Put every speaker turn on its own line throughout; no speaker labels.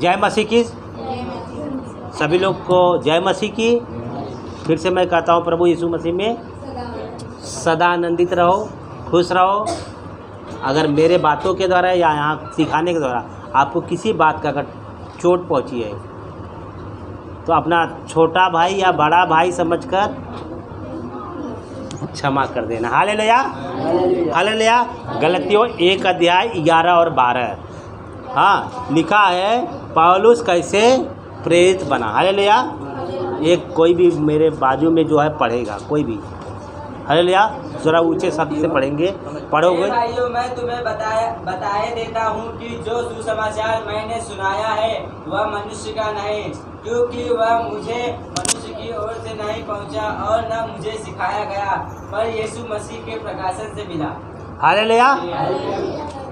जय मसीह की। सभी लोग को जय मसीह की। फिर से मैं कहता हूँ प्रभु यीशु मसीह में सदा आनंदित रहो, खुश रहो। अगर मेरे बातों के द्वारा या यहाँ सिखाने के द्वारा आपको किसी बात का अगर चोट पहुँची है तो अपना छोटा भाई या बड़ा भाई समझकर क्षमा कर देना। Hallelujah, hallelujah. गलतियों 1 अध्याय 11 और 12 हाँ लिखा है पौलुस कैसे प्रेरित बना। हालेलुया। एक कोई भी मेरे बाजू में जो है पढ़ेगा, कोई भी। हालेलुया। जरा ऊंचे शब्द से पढ़ेंगे, पढ़ोगे।
भाइयों, मैं तुम्हें बताए देता हूँ कि जो सुसमाचार मैंने सुनाया है वह मनुष्य का नहीं, क्योंकि वह मुझे मनुष्य की ओर से नहीं पहुँचा और न मुझे सिखाया गया, पर यीशु मसीह के प्रकाशन से मिला।
Hallelujah,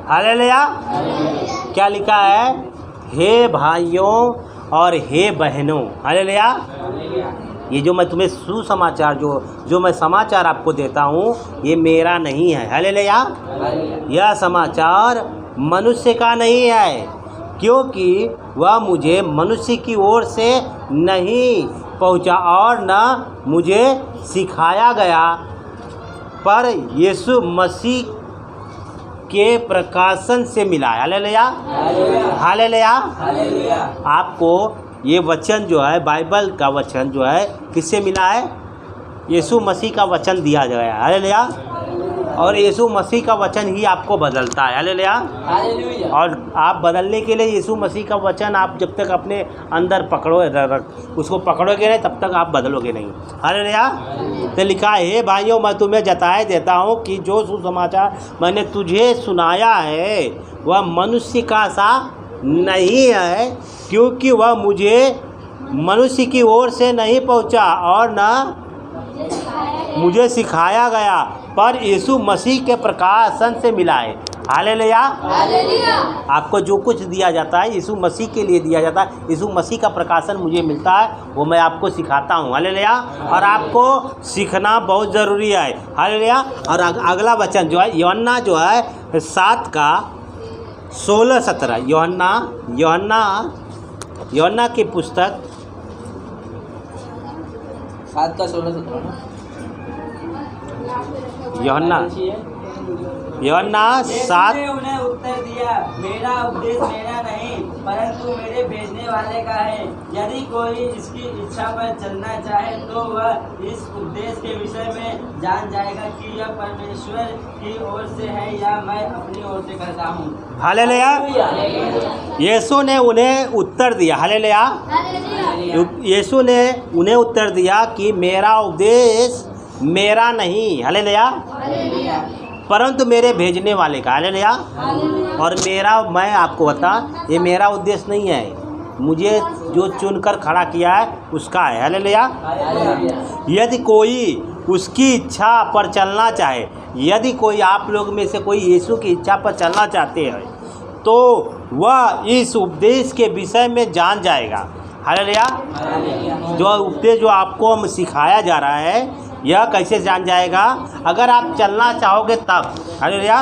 hallelujah. क्या लिखा है? हे भाइयों और हे बहनों। हालेलुया। ये जो मैं तुम्हें सुसमाचार जो मैं समाचार आपको देता हूँ ये मेरा नहीं है। हालेलुया। यह समाचार मनुष्य का नहीं है, क्योंकि वह मुझे मनुष्य की ओर से नहीं पहुँचा और न मुझे सिखाया गया, पर यीशु मसीह के प्रकाशन से मिला। Hallelujah, hallelujah. आपको ये वचन जो है, बाइबल का वचन जो है किससे मिला है? यीशु मसीह का वचन दिया गया है। हालेलुया। और यीशु मसीह का वचन ही आपको बदलता है। हालेलुया। और आप बदलने के लिए यीशु मसीह का वचन आप जब तक अपने अंदर उसको पकड़ोगे नहीं तब तक आप बदलोगे नहीं। हालेलुया। तो लिखा है हे भाइयों, मैं तुम्हें जताए देता हूँ कि जो सुसमाचार मैंने तुझे सुनाया है वह मनुष्य का सा नहीं है, क्योंकि वह मुझे मनुष्य की ओर से नहीं पहुँचा और न मुझे सिखाया गया, पर यीशु मसीह के प्रकाशन से मिला है। हालेलुया। आपको जो कुछ दिया जाता है यीशु मसीह के लिए दिया जाता है। यीशु मसीह का प्रकाशन मुझे मिलता है, वो मैं आपको सिखाता हूँ। हालेलुया। और आपको सीखना बहुत ज़रूरी है। हालेलुया। और अगला वचन जो है यूहन्ना जो है 7 का 16-17 यूहन्ना की पुस्तक
7 का 16-17
यूहन्ना 7।
उन्हें उत्तर दिया, मेरा उपदेश मेरा नहीं परंतु मेरे भेजने वाले का है। यदि कोई इसकी इच्छा पर चलना चाहे तो वह इस उपदेश के विषय में जान जाएगा कि यह परमेश्वर की ओर से है या मैं अपनी ओर से करता हूँ।
हालेलुया। यीशु ने उन्हें उत्तर दिया। हालेलुया। यीशु ने उन्हें उत्तर दिया कि मेरा उपदेश मेरा नहीं। हालेलुया। परंतु मेरे भेजने वाले का। हालेलुया। और मैं आपको बता, ये मेरा उद्देश्य नहीं है, मुझे जो चुनकर खड़ा किया है उसका है। हालेलुया। यदि कोई उसकी इच्छा पर चलना चाहे, यदि कोई आप लोग में से कोई यीशु की इच्छा पर चलना चाहते हैं तो वह इस उपदेश के विषय में जान जाएगा। हालेलुया। जो उपदेश जो आपको हम सिखाया जा रहा है यह कैसे जान जाएगा? अगर आप चलना चाहोगे तब। हालेलुया।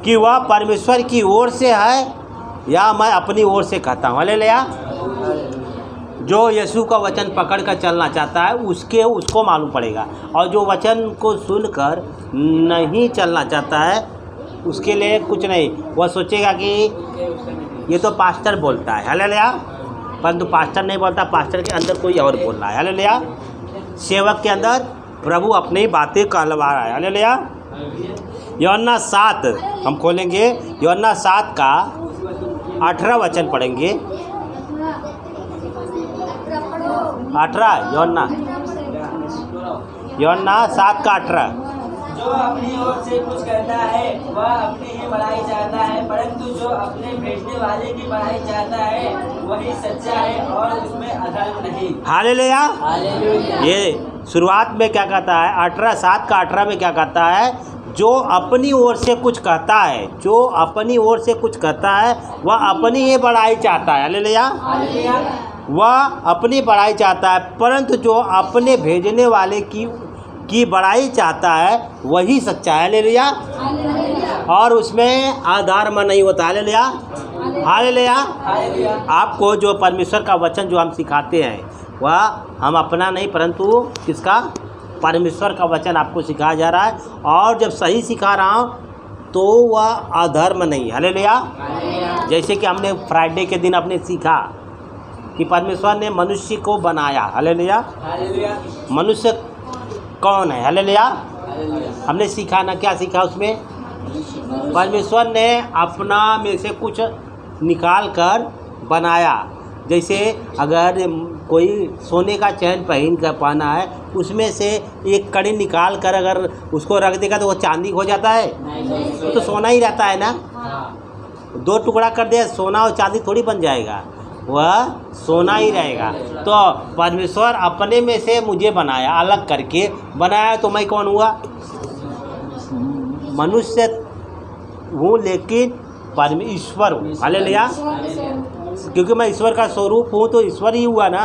कि वह परमेश्वर की ओर से है या मैं अपनी ओर से कहता हूँ। हालेलुया। जो यीशु का वचन पकड़ कर चलना चाहता है उसको मालूम पड़ेगा, और जो वचन को सुनकर नहीं चलना चाहता है उसके लिए कुछ नहीं, वह सोचेगा कि ये तो पास्टर बोलता है। हालेलुया। परंतु पास्टर नहीं बोलता, पास्टर के अंदर कोई और बोल रहा है। हालेलुया। सेवक के अंदर प्रभु अपनी बातें कहलवा रहा है। हालेलुया। यूहन्ना 7 हम खोलेंगे, यूहन्ना 7 का 18 वचन पढ़ेंगे। 18 यूहन्ना 7 का 18।
जो अपनी ओर से कुछ करता है वह अपनी ही बड़ाई चाहता है, परंतु जो अपने भेजने वाले की बड़ाई चाहता है वही सच्चा है और उसमें अधर्म नहीं।
हालेलुया। ये शुरुआत में क्या कहता है? 7 का 18 में क्या कहता है? जो अपनी ओर से कुछ कहता है, जो अपनी ओर से कुछ कहता है वह अपनी ही बड़ाई चाहता है। हालेलुया। वह अपनी बड़ाई चाहता है, परंतु जो अपने भेजने वाले की बड़ाई चाहता है वही सच्चा है। हालेलुया। और उसमें अधर्म नहीं होता। Hallelujah, hallelujah. आपको जो परमेश्वर का वचन जो हम सिखाते हैं वह हम अपना नहीं परंतु किसका, परमेश्वर का वचन आपको सिखाया जा रहा है। और जब सही सिखा रहा हूँ तो वह अधर्म नहीं। हालेलुया। जैसे कि हमने फ्राइडे के दिन आपने सीखा कि परमेश्वर ने मनुष्य को बनाया। हालेलुया। मनुष्य कौन है? हालेलुया। हमने सीखा ना, क्या सीखा उसमें? परमेश्वर ने अपना में से कुछ निकाल कर बनाया। जैसे अगर कोई सोने का चैन पहन कर पहना है, उसमें से एक कड़ी निकाल कर अगर उसको रख देगा तो वो चांदी हो जाता है? तो सोना ही रहता है ना। दो टुकड़ा कर दिया, सोना और चांदी थोड़ी बन जाएगा, वह सोना ही रहेगा। तो परमेश्वर अपने में से मुझे बनाया, अलग करके बनाया, तो मैं कौन हुआ? मनुष्य हूँ लेकिन परमेश्वर हूँ। हालेलुया। क्योंकि मैं ईश्वर का स्वरूप हूँ तो ईश्वर ही हुआ ना।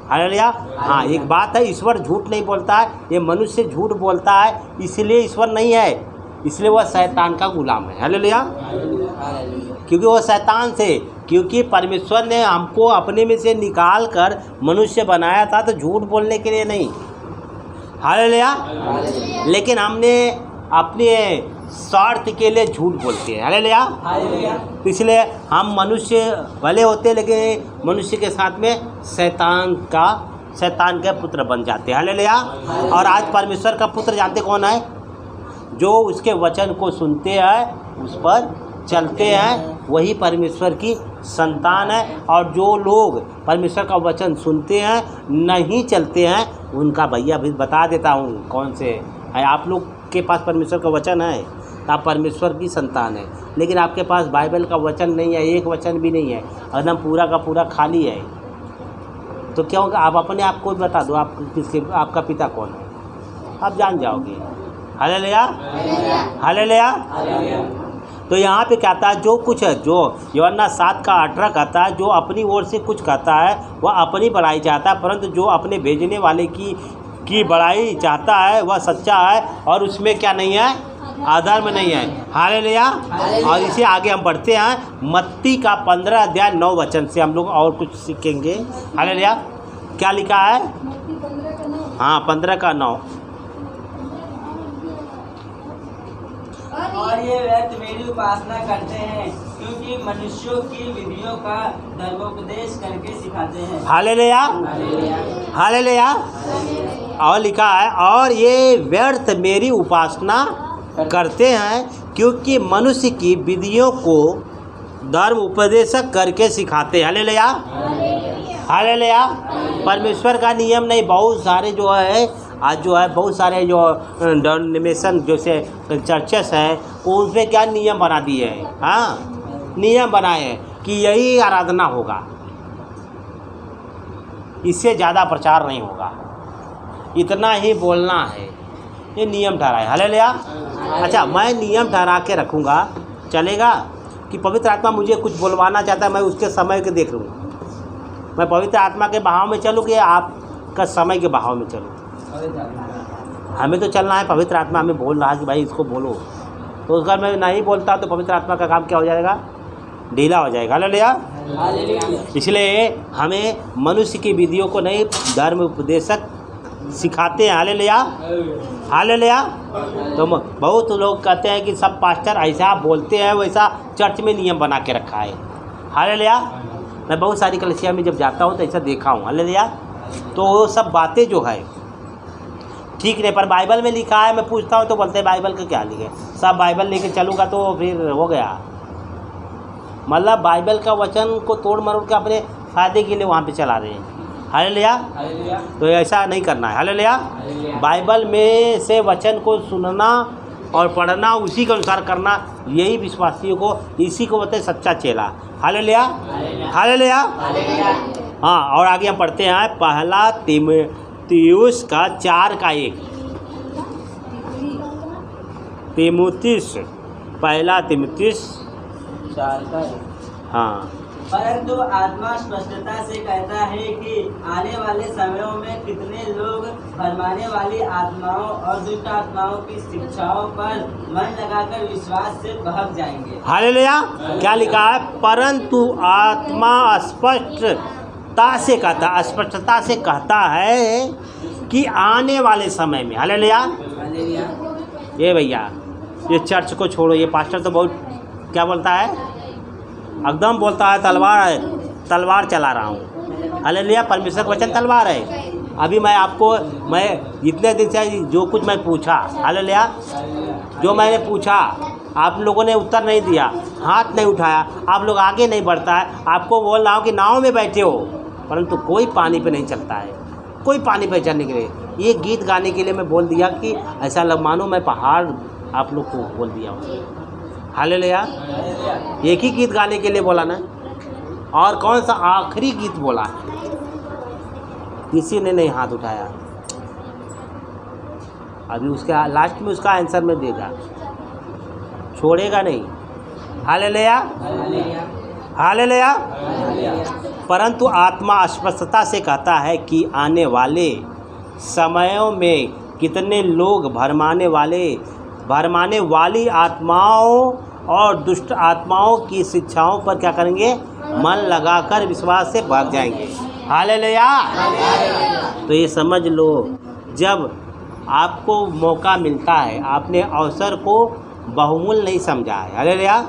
हालेलुया। हाँ, एक बात है, ईश्वर झूठ नहीं बोलता है, ये मनुष्य झूठ बोलता है, इसलिए ईश्वर नहीं है, इसलिए वह शैतान का गुलाम है। हालेलुया। क्योंकि वह शैतान से, क्योंकि परमेश्वर ने हमको अपने में से निकाल कर मनुष्य बनाया था, तो झूठ बोलने के लिए नहीं। हालेलुया। लेकिन हमने अपने स्वार्थ के लिए झूठ बोलते हैं। हालेलुया। इसलिए हम मनुष्य भले होते हैं लेकिन मनुष्य के साथ में शैतान के पुत्र बन जाते हैं। हालेलुया। और आज परमेश्वर का पुत्र जानते कौन है? जो उसके वचन को सुनते हैं, उस पर चलते हैं, वही परमेश्वर की संतान है। और जो लोग परमेश्वर का वचन सुनते हैं नहीं चलते हैं, उनका भैया भी बता देता हूँ कौन से है। आप लोग के पास परमेश्वर का वचन है, आप परमेश्वर की संतान है, लेकिन आपके पास बाइबल का वचन नहीं है, एक वचन भी नहीं है, एकदम पूरा का पूरा खाली है। तो क्या होगा? आप अपने आप को बता दो, आप किसके, आपका पिता कौन है, आप जान जाओगे। Hallelujah, hallelujah. तो यहाँ पे कहता है जो कुछ है, जो यूहन्ना 7:18 कहता है, जो अपनी ओर से कुछ कहता है वह अपनी बड़ाई चाहता है, परंतु जो अपने भेजने वाले की बड़ाई चाहता है वह सच्चा है और उसमें क्या नहीं है? अधर्म नहीं है। हालेलुया। और इसे आगे हम बढ़ते हैं मत्ती का 15:9 से हम लोग और कुछ सीखेंगे। हालेलुया। क्या लिखा है? हाँ, 15:9।
और ये व्यर्थ मेरी उपासना करते हैं क्योंकि मनुष्यों की विधियों का धर्मोपदेश करके सिखाते हैं।
Hallelujah, hallelujah. और लिखा है और ये व्यर्थ मेरी उपासना करते हैं क्योंकि मनुष्य की विधियों को धर्म उपदेशक करके सिखाते हैं। Hallelujah, hallelujah. परमेश्वर का नियम नहीं, बहुत सारे जो है आज जो है बहुत सारे जो डोमिनेशन जैसे चर्चेस हैं उसमें क्या नियम बना दिए हैं। हाँ, नियम बनाए हैं कि यही आराधना होगा, इससे ज़्यादा प्रचार नहीं होगा, इतना ही बोलना है, ये नियम ठहरा है। हालेलुया। अच्छा, मैं नियम ठहरा के रखूँगा, चलेगा? कि पवित्र आत्मा मुझे कुछ बुलवाना चाहता है, मैं उसके समय के देख लूँ, मैं पवित्र आत्मा के बहाव में चलूँ कि आपका समय के बहाव में चलूँ? हमें तो चलना है, पवित्र आत्मा हमें बोल रहा है कि भाई इसको बोलो, तो अगर मैं नहीं बोलता तो पवित्र आत्मा का काम क्या हो जाएगा? ढीला हो जाएगा। हालेलुया। इसलिए हमें मनुष्य की विधियों को नहीं, धर्म उपदेशक सिखाते हैं। Hallelujah, hallelujah. तो बहुत लोग कहते हैं कि सब पास्टर ऐसा बोलते हैं, वैसा चर्च में नियम बना के रखा है। हालेलुया। मैं बहुत सारी कलीसिया में जब जाता हूँ तो ऐसा देखा हूँ। हालेलुया। तो वो सब बातें जो है ठीक नहीं, पर बाइबल में लिखा है, मैं पूछता हूँ तो बोलते हैं बाइबल का क्या लिखे, सब बाइबल लेके चलूँगा तो फिर हो गया। मतलब बाइबल का वचन को तोड़ मरोड़ के अपने फ़ायदे के लिए वहाँ पे चला रहे हैं। हालेलुया। तो ऐसा नहीं करना है। हालेलुया। बाइबल में से वचन को सुनना और पढ़ना, उसी के अनुसार करना, यही विश्वासियों को, इसी को बताए सच्चा चेला। Hallelujah, hallelujah. हाँ, और आगे हम पढ़ते हैं पहला तीमुथियुस का 4:1। तीमुथियुस, पहला तीमुथियुस
4:1।
हाँ
परंतु आत्मा स्पष्टता से कहता है कि आने वाले समयों में कितने लोग भरमाने वाली आत्माओं और दुष्ट आत्माओं की शिक्षाओं पर मन लगाकर विश्वास से बहक जाएंगे।
हालेलुया। क्या लिखा है? परंतु आत्मा स्पष्टता से कहता है कि आने वाले समय में। हालेलुया।
हालेलुया।
ये भैया, ये चर्च को छोड़ो, ये पास्टर तो बहुत क्या बोलता है, एकदम बोलता है तलवार चला रहा हूँ। हालेलुया। परमेश्वर का वचन तलवार है। अभी मैं इतने दिन से जो कुछ मैं पूछा, हालेलुया, जो मैंने पूछा आप लोगों ने उत्तर नहीं दिया, हाथ नहीं उठाया, आप लोग आगे नहीं बढ़ता है। आपको बोल रहा हूँ कि नाव में बैठे हो परंतु कोई पानी पे नहीं चलता है, कोई पानी पे चलने के लिए। ये गीत गाने के लिए मैं बोल दिया कि ऐसा मानो मैं पहाड़ आप लोग को बोल दिया हूँ। हालेलुया। एक ही गीत गाने के लिए बोला ना, और कौन सा आखिरी गीत बोला? किसी ने नहीं हाथ उठाया। अभी उसके लास्ट में उसका आंसर में देगा, छोड़ेगा नहीं। हालेलुया। हालेलुया। परंतु आत्मा स्पष्टता से कहता है कि आने वाले समयों में कितने लोग भरमाने वाली आत्माओं और दुष्ट आत्माओं की शिक्षाओं पर क्या करेंगे? मन लगाकर विश्वास से भाग जाएंगे। हालेलुया। तो ये समझ लो, जब आपको मौका मिलता है, आपने अवसर को बहुमूल्य नहीं समझा है। हालेलुया।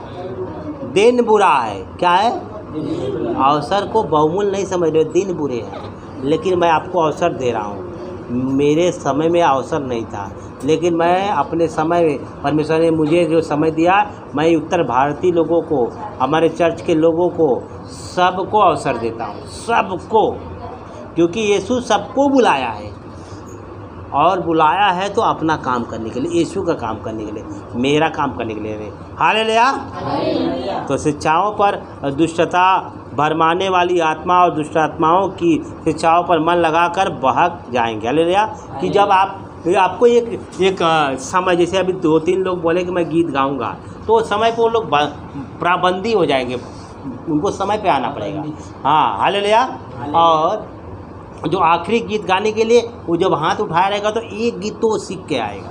दिन बुरा है, क्या है? अवसर को बहुमूल्य नहीं समझ रहे, दिन बुरे हैं। लेकिन मैं आपको अवसर दे रहा हूँ। मेरे समय में अवसर नहीं था, लेकिन मैं अपने समय में, परमेश्वर ने मुझे जो समय दिया, मैं उत्तर भारतीय लोगों को, हमारे चर्च के लोगों को, सबको अवसर देता हूँ, सबको। क्योंकि यीशु सबको बुलाया है, और बुलाया है तो अपना काम करने के लिए, यीशु का काम करने के लिए, मेरा काम करने के लिए नहीं। हालेलुया। तो शिक्षाओं पर दुष्टता, भरमाने वाली आत्मा और दुष्ट आत्माओं की शिक्षाओं पर मन लगाकर बहक जाएंगे। हालेलुया। कि जब आपको एक समय, जैसे अभी 2-3 लोग बोले कि मैं गीत गाऊंगा, तो समय पे वो लोग पाबंदी हो जाएंगे, उनको समय पे आना पड़ेगा। हाँ, हालेलुया। और जो आखिरी गीत गाने के लिए वो जब हाथ उठाया रहेगा तो एक गीत तो वो सीख के आएगा,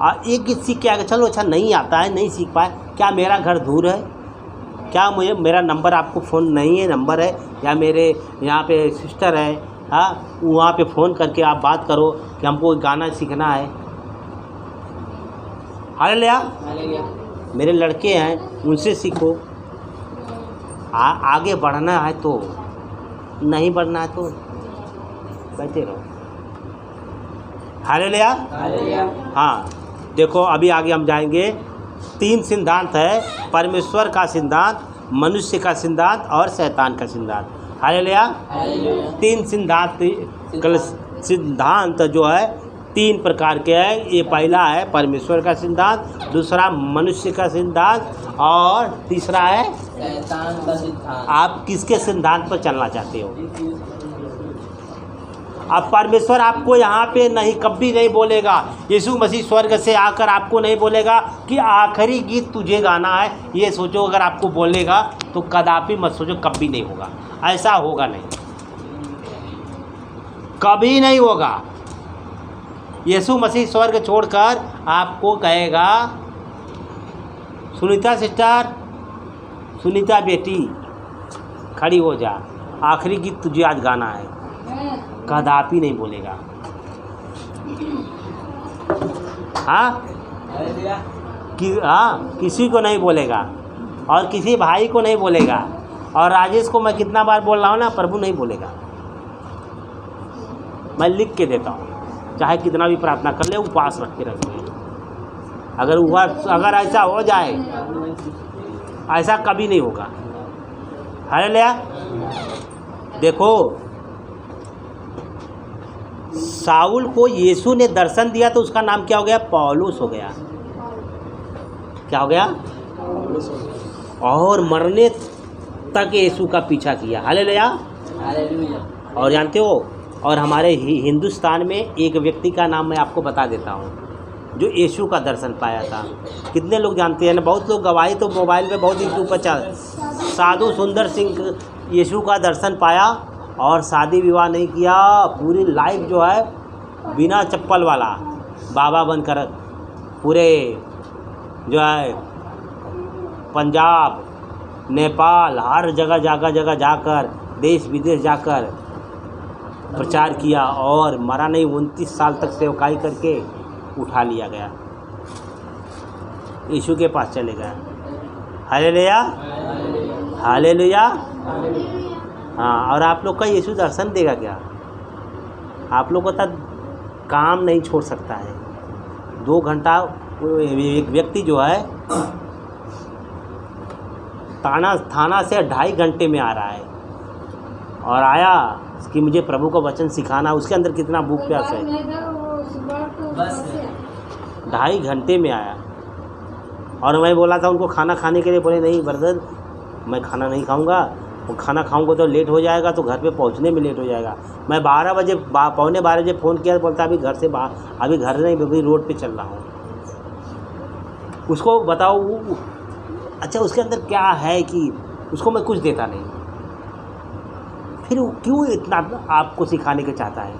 और एक गीत सीख के आएगा। चलो अच्छा नहीं आता है, नहीं सीख पाए, क्या मेरा घर दूर है? क्या मेरा नंबर आपको फ़ोन नहीं है, नंबर है, या मेरे यहाँ पे सिस्टर है, हाँ, वहाँ पे फ़ोन करके आप बात करो कि हमको गाना सीखना है। हालेलुया। मेरे लड़के हैं, उनसे सीखो। आगे बढ़ना है तो, नहीं बढ़ना है तो बैठे रहो। हालेलुया। हाँ, देखो अभी आगे हम जाएंगे। 3 सिद्धांत है, परमेश्वर का सिद्धांत, मनुष्य का सिद्धांत और शैतान का सिद्धांत। हालेलुया। 3 सिद्धांत जो है 3 प्रकार के हैं। ये पहला है परमेश्वर का सिद्धांत, दूसरा मनुष्य का सिद्धांत, और तीसरा है
शैतान का सिद्धांत।
आप किसके सिद्धांत पर चलना चाहते हो? अब परमेश्वर आपको यहाँ पे नहीं, कभी नहीं बोलेगा, यीशु मसीह स्वर्ग से आकर आपको नहीं बोलेगा कि आखिरी गीत तुझे गाना है। ये सोचो, अगर आपको बोलेगा तो कदापि मत सोचो, कभी नहीं होगा, ऐसा होगा नहीं, कभी नहीं होगा। यीशु मसीह स्वर्ग छोड़कर आपको कहेगा, सुनीता सिस्टर, सुनीता बेटी, खड़ी हो जा, आखिरी गीत तुझे आज गाना है, कदापि नहीं बोलेगा। हाँ, किसी को नहीं बोलेगा, और किसी भाई को नहीं बोलेगा, और राजेश को मैं कितना बार बोल रहा हूँ ना, प्रभु नहीं बोलेगा। मैं लिख के देता हूँ, चाहे कितना भी प्रार्थना कर ले, उपवास रख के रख ले। अगर ऐसा हो जाए, ऐसा कभी नहीं होगा। हालेलुया। देखो, साउल को यीशु ने दर्शन दिया तो उसका नाम क्या हो गया? पौलुस हो गया। क्या हो गया? और मरने तक यीशु का पीछा किया। हालेलुया। और जानते हो, और हमारे हिंदुस्तान में एक व्यक्ति का नाम मैं आपको बता देता हूँ, जो यीशु का दर्शन पाया था। कितने लोग जानते हैं ना, बहुत लोग गवाही तो मोबाइल पे बहुत यूट्यूब पर चल। साधु सुंदर सिंह यीशु का दर्शन पाया और शादी विवाह नहीं किया, पूरी लाइफ जो है बिना चप्पल वाला बाबा बनकर पूरे जो है पंजाब नेपाल हर जगह जाकर देश विदेश जाकर प्रचार किया और मरा नहीं, 29 साल तक सेवकाई करके उठा लिया गया, यीशु के पास चले गया। Hallelujah hallelujah. हाँ, और आप लोग का यीशु दर्शन देगा क्या? आप लोग को तो काम नहीं छोड़ सकता है। 2 घंटा एक व्यक्ति जो है थाना से 2.5 घंटे में आ रहा है और आया कि मुझे प्रभु का वचन सिखाना, उसके अंदर कितना भूख प्यास है। 2.5 घंटे में आया और मैं बोला था उनको खाना खाने के लिए, बोले नहीं ब्रदर मैं खाना नहीं खाऊंगा, वो खाना खाऊंगा तो लेट हो जाएगा, तो घर पे पहुंचने में लेट हो जाएगा। मैं 12 बजे 12:45 बजे फ़ोन किया, बोलता अभी घर से बाहर, अभी घर नहीं, अभी रोड पे चल रहा हूँ। उसको बताओ अच्छा उसके अंदर क्या है कि उसको मैं कुछ देता नहीं, फिर वो क्यों इतना आपको सिखाने के चाहता है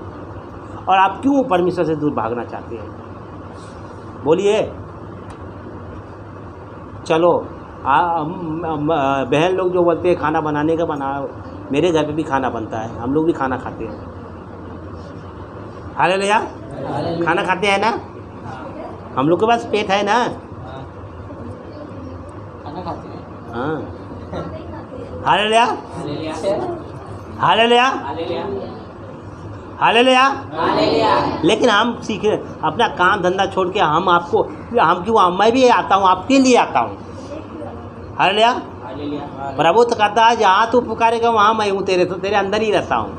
और आप क्यों परमेश्वर से दूर भागना चाहते हैं? बोलिए। चलो बहन लोग जो बोलते हैं खाना बनाने का बनाओ, मेरे घर पे भी खाना बनता है, हम लोग भी खाना खाते हैं। हालेलुया। खाना खाते हैं ना, हम लोग के पास पेट है ना। हाँ हालेलुया हालेलुया हालेलुया। लेकिन हम सीख अपना काम धंधा छोड़ के हम क्यों, मैं भी आता हूँ, आपके लिए आता हूँ। हालेलुया। प्रभु तो कहता है जहाँ तू पुकारेगा वहाँ मैं हूँ, तेरे अंदर ही रहता हूँ,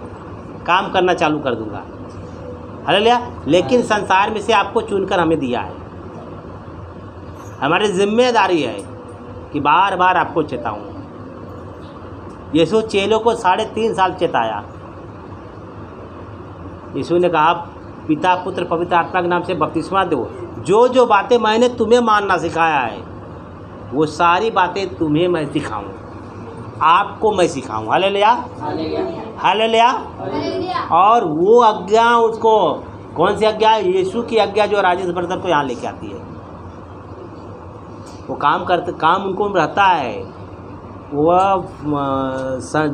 काम करना चालू कर दूँगा। हालेलुया। लेकिन संसार में से आपको चुनकर हमें दिया है, हमारी जिम्मेदारी है कि बार बार आपको चेताऊँ। यीशु चेलों को 3.5 साल चेताया। यीशु ने कहा पिता पुत्र पवित्र आत्मा के नाम से बपतिस्मा दो, जो बातें मैंने तुम्हें मानना सिखाया है वो सारी बातें तुम्हें मैं सिखाऊं, आपको मैं सिखाऊं। Hallelujah hallelujah. और वो आज्ञा उसको, कौन सी आज्ञा? यीशु की आज्ञा जो राजेश ब्रदर को यहाँ लेके आती है। वो काम उनको रहता है, वह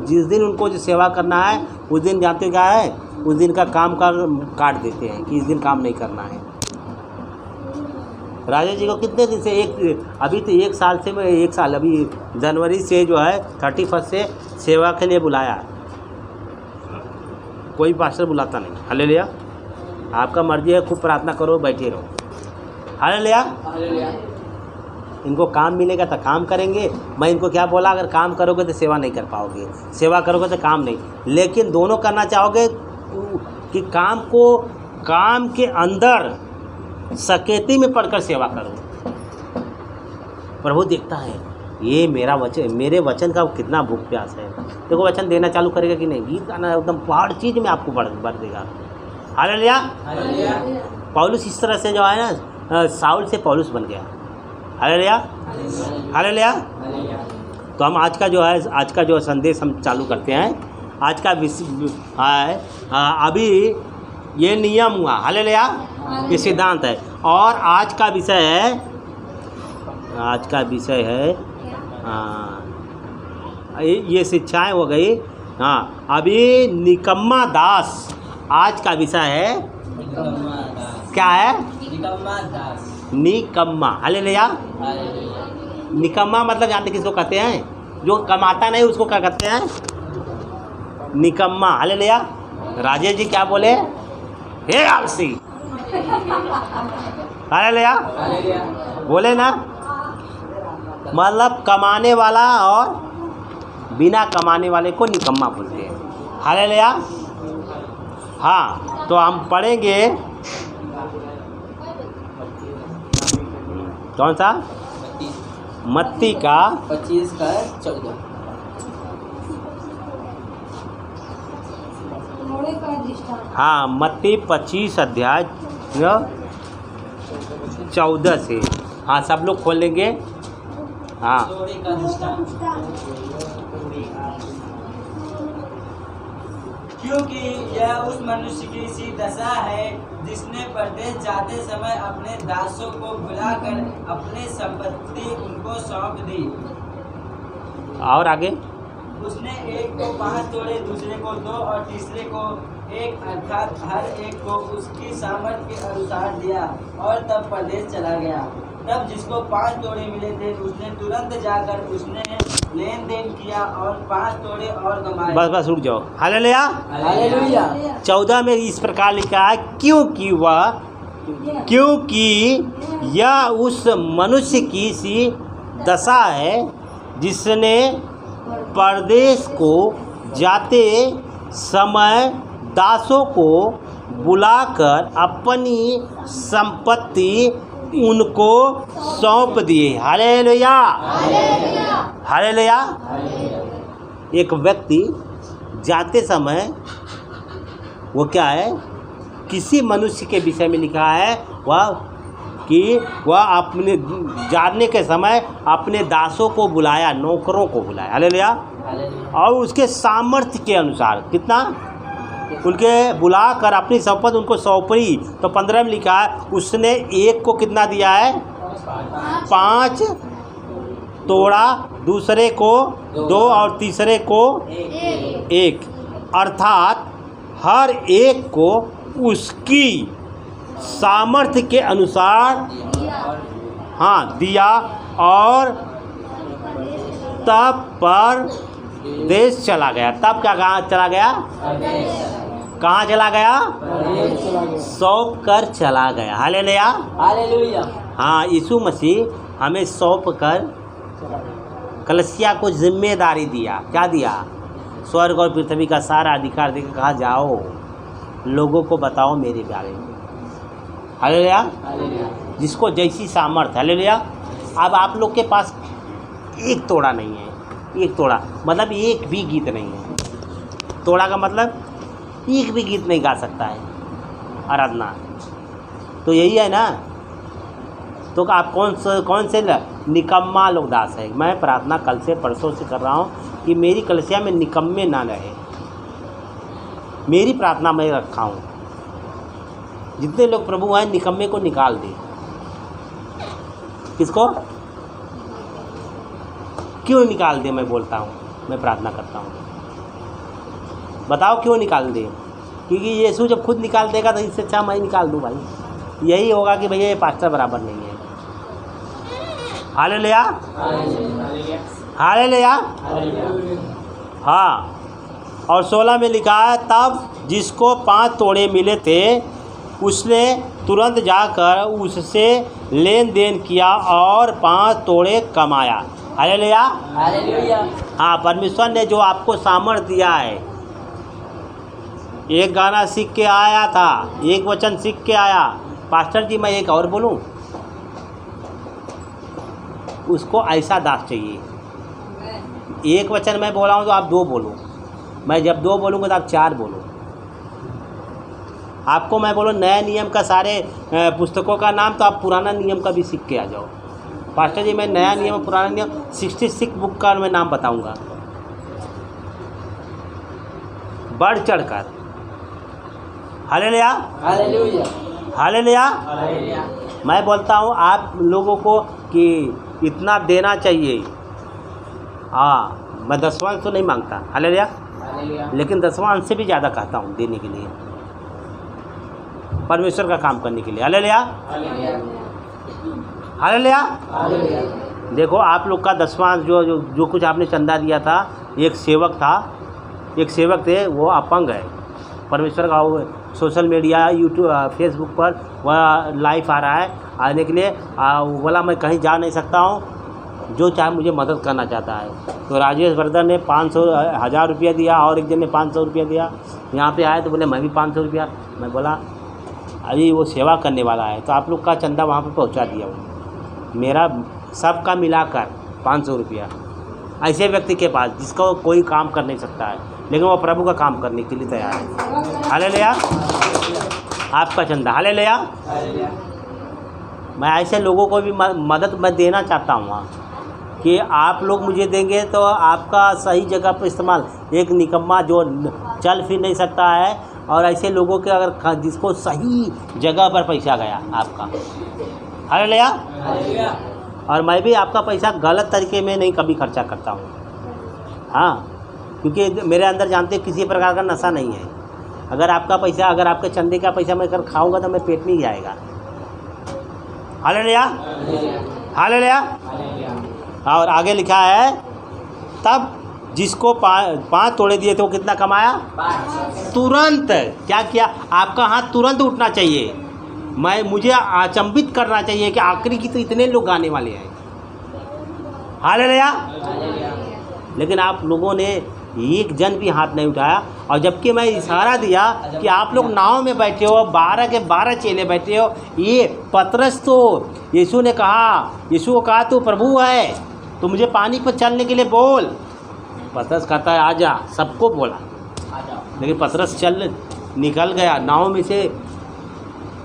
जिस दिन उनको जो सेवा करना है उस दिन जानते हो क्या है, उस दिन का काम काट देते हैं कि इस दिन काम नहीं करना है। राजा जी को कितने दिन से अभी तो 1 साल से, 1 साल अभी जनवरी से जो है 31 से सेवा के लिए बुलाया, कोई पास्टर बुलाता नहीं। हालेलुया। आपका मर्जी है, खूब प्रार्थना करो, बैठे रहो। हालेलुया। इनको काम मिलेगा तो काम करेंगे। मैं इनको क्या बोला, अगर काम करोगे तो सेवा नहीं कर पाओगे, सेवा करोगे तो काम नहीं। लेकिन दोनों करना चाहोगे कि काम के अंदर सकेती में पढ़कर सेवा करो। प्रभु देखता है ये मेरे वचन का कितना भूख प्यास है। देखो वचन देना चालू करेगा कि नहीं, गीत गाना एकदम हर चीज़ में आपको भर देगा। हालेलुया। पौलुस इस तरह से जो है ना, साउल से पौलुस बन गया। Hallelujah hallelujah. तो हम आज का जो संदेश हम चालू करते हैं। आज का विषय है, अभी ये नियम हुआ। हालेलुया। ये सिद्धांत है। और आज का विषय है ये शिक्षाएं हो गई। हाँ, अभी निकम्मा दास आज का विषय है। क्या है? निकम्मा। हालेलुया। निकम्मा मतलब जानते किसको कहते हैं? जो कमाता नहीं उसको क्या कहते हैं? निकम्मा। हालेलुया। राजेश जी क्या बोले? हे आलसी। हालेलुया बोले ना, मतलब कमाने वाला और बिना कमाने वाले को निकम्मा बोलते हैं। हालेलुया। हाँ, तो हम पढ़ेंगे कौन सा? मत्ती का
25 का 14।
हाँ, मत्ती 25 अध्याय 14 से। हाँ, सब लोग खोल लेंगे। हाँ,
तोड़े का दृष्टांत। क्योंकि यह उस मनुष्य की सी दशा है जिसने परदेश जाते समय अपने दासों को बुलाकर अपनी संपत्ति उनको सौंप दी।
और आगे।
उसने एक को 5 तोड़े, दूसरे को 2 और तीसरे को 1, अर्थात हर एक को उसकी सामर्थ्य के अनुसार दिया, और तब परदेश चला गया। तब जिसको 5 तोड़े मिले थे उसने तुरंत जाकर उसने लेन देन किया और 5 तोड़े और कमाए।
बस रुक जाओ। हालेलुया।
हालेलुया।
14 में इस प्रकार लिखा है, क्योंकि यह उस मनुष्य की सी दशा है जिसने परदेश को जाते समय दासों को बुलाकर अपनी संपत्ति उनको सौंप दिए। हालेलुया। हालेलुया। एक व्यक्ति जाते समय वो क्या है, किसी मनुष्य के विषय में लिखा है वह अपने जाने के समय अपने दासों को बुलाया, नौकरों को बुलाया। हालेलुया। और उसके सामर्थ्य के अनुसार कितना, उनके बुलाकर अपनी संपत्ति उनको सौंपी। तो 15 में लिखा है उसने एक को कितना दिया है, 5 तोड़ा, दूसरे को 2 और तीसरे को 1, अर्थात हर एक को उसकी सामर्थ्य के अनुसार दिया। और तब परदेश चला गया। तब क्या चला गया, कहाँ चला गया, सौंप कर चला गया। हालेलुया।
हालेलुया।
हाँ, यीशु मसीह हमें सौंप कर कलीसिया को जिम्मेदारी दिया। क्या दिया, स्वर्ग और पृथ्वी का सारा अधिकार देकर कहा, जाओ लोगों को बताओ मेरे बारे में। हालेलुया। जिसको जैसी सामर्थ। हालेलुया। अब आप लोग के पास एक तोड़ा नहीं है, एक तोड़ा मतलब एक भी गीत नहीं है। तोड़ा का मतलब एक भी गीत नहीं गा सकता है आराधना, तो यही है ना। तो आप कौन से निकम्मा लोग दास है। मैं प्रार्थना कल से परसों से कर रहा हूँ कि मेरी कलीसिया में निकम्मे ना रहे। मेरी प्रार्थना मैं रखा हूँ, जितने लोग प्रभु हैं निकम्मे को निकाल दे। किसको, क्यों निकाल दे, मैं बोलता हूँ, मैं प्रार्थना करता हूँ। बताओ क्यों निकाल दे, क्योंकि यीशु जब खुद निकाल देगा तो इससे अच्छा मैं निकाल दूँ भाई। यही होगा कि भैया ये पास्टर बराबर नहीं है। हालेलुया। हालेलुया। हाँ, और 16 में लिखा है, तब जिसको 5 तोड़े मिले थे उसने तुरंत जाकर उससे लेन देन किया और 5 तोड़े कमाया। हालेलुया।
हालेलुया।
हाँ, परमेश्वर ने जो आपको सामर्थ्य दिया है, एक गाना सीख के आया था, एक वचन सीख के आया, पास्टर जी मैं एक और बोलूं, उसको ऐसा दास चाहिए। एक वचन मैं बोला हूँ तो आप 2 बोलो, मैं जब 2 बोलूँगा तो आप 4 बोलो। आपको मैं बोलो नया नियम का सारे पुस्तकों का नाम, तो आप पुराना नियम का भी सीख के आ जाओ। पास्टर जी मैं नया नियम पुराना नियम 66 बुक का मैं नाम बताऊंगा, बढ़ चढ़ कर। हालेलुया।
हालेलुया।
हालेलुया।
हालेलुया।
मैं बोलता हूँ आप लोगों को कि इतना देना चाहिए। हाँ, मैं 10वां तो नहीं मांगता। हालेलुया।
हालेलुया।
लेकिन 10वां से भी ज़्यादा कहता हूँ देने के लिए, परमेश्वर का काम करने के लिए। हालेलुया।
हालेलुया।
हालेलुया।
हालेलुया।
देखो आप लोग का 10वां जो कुछ आपने चंदा दिया था, एक सेवक था, एक सेवक थे, वो अपंग है। परमेश्वर का वो सोशल मीडिया यूट्यूब फेसबुक पर वह लाइव आ रहा है, आने के लिए वो बोला मैं कहीं जा नहीं सकता हूँ, जो चाहे मुझे मदद करना चाहता है। तो राजेश ब्रदर ने 500,000 रुपया दिया और एक जन ने 500 रुपया दिया। यहाँ पे आए तो बोले मैं भी 500 रुपया। मैं बोला अभी वो सेवा करने वाला है, तो आप लोग का चंदा वहाँ पर पहुँचा दिया। मेरा सबका मिलाकर 500 रुपया ऐसे व्यक्ति के पास जिसको कोई काम कर नहीं सकता है, लेकिन वो प्रभु का काम करने के लिए तैयार है। हालेलुया। आपका चंदा। हालेलुया। मैं ऐसे लोगों को भी मदद मैं देना चाहता हूँ कि आप लोग मुझे देंगे तो आपका सही जगह पर इस्तेमाल। एक निकम्मा जो चल फिर नहीं सकता है, और ऐसे लोगों के अगर जिसको सही जगह पर पैसा गया आपका, हालेलुया। और मैं भी आपका पैसा गलत तरीके में नहीं कभी खर्चा करता हूँ, हाँ, क्योंकि मेरे अंदर जानते हैं किसी प्रकार का नशा नहीं है। अगर आपका पैसा, अगर आपके चंदे का पैसा मैं अगर खाऊंगा तो मैं पेट नहीं जाएगा। Hallelujah, hallelujah. और आगे लिखा है, तब जिसको 5 तोड़े दिए थे वो कितना कमाया? तुरंत क्या किया? आपका हाथ तुरंत उठना चाहिए। मुझे अचंभित करना चाहिए कि आखिरी की तो इतने लोग गाने वाले हैं, हालेलुया। लेकिन आप लोगों ने एक जन भी हाथ नहीं उठाया। और जबकि मैं इशारा दिया कि आप लोग नाव में बैठे हो, 12 के 12 चेले बैठे हो। ये पतरस तो यीशु ने कहा, यीशु को कहा तू प्रभु है तो मुझे पानी पर चलने के लिए बोल। पतरस कहता है आजा, सबको बोला, लेकिन पतरस निकल गया नाव में से,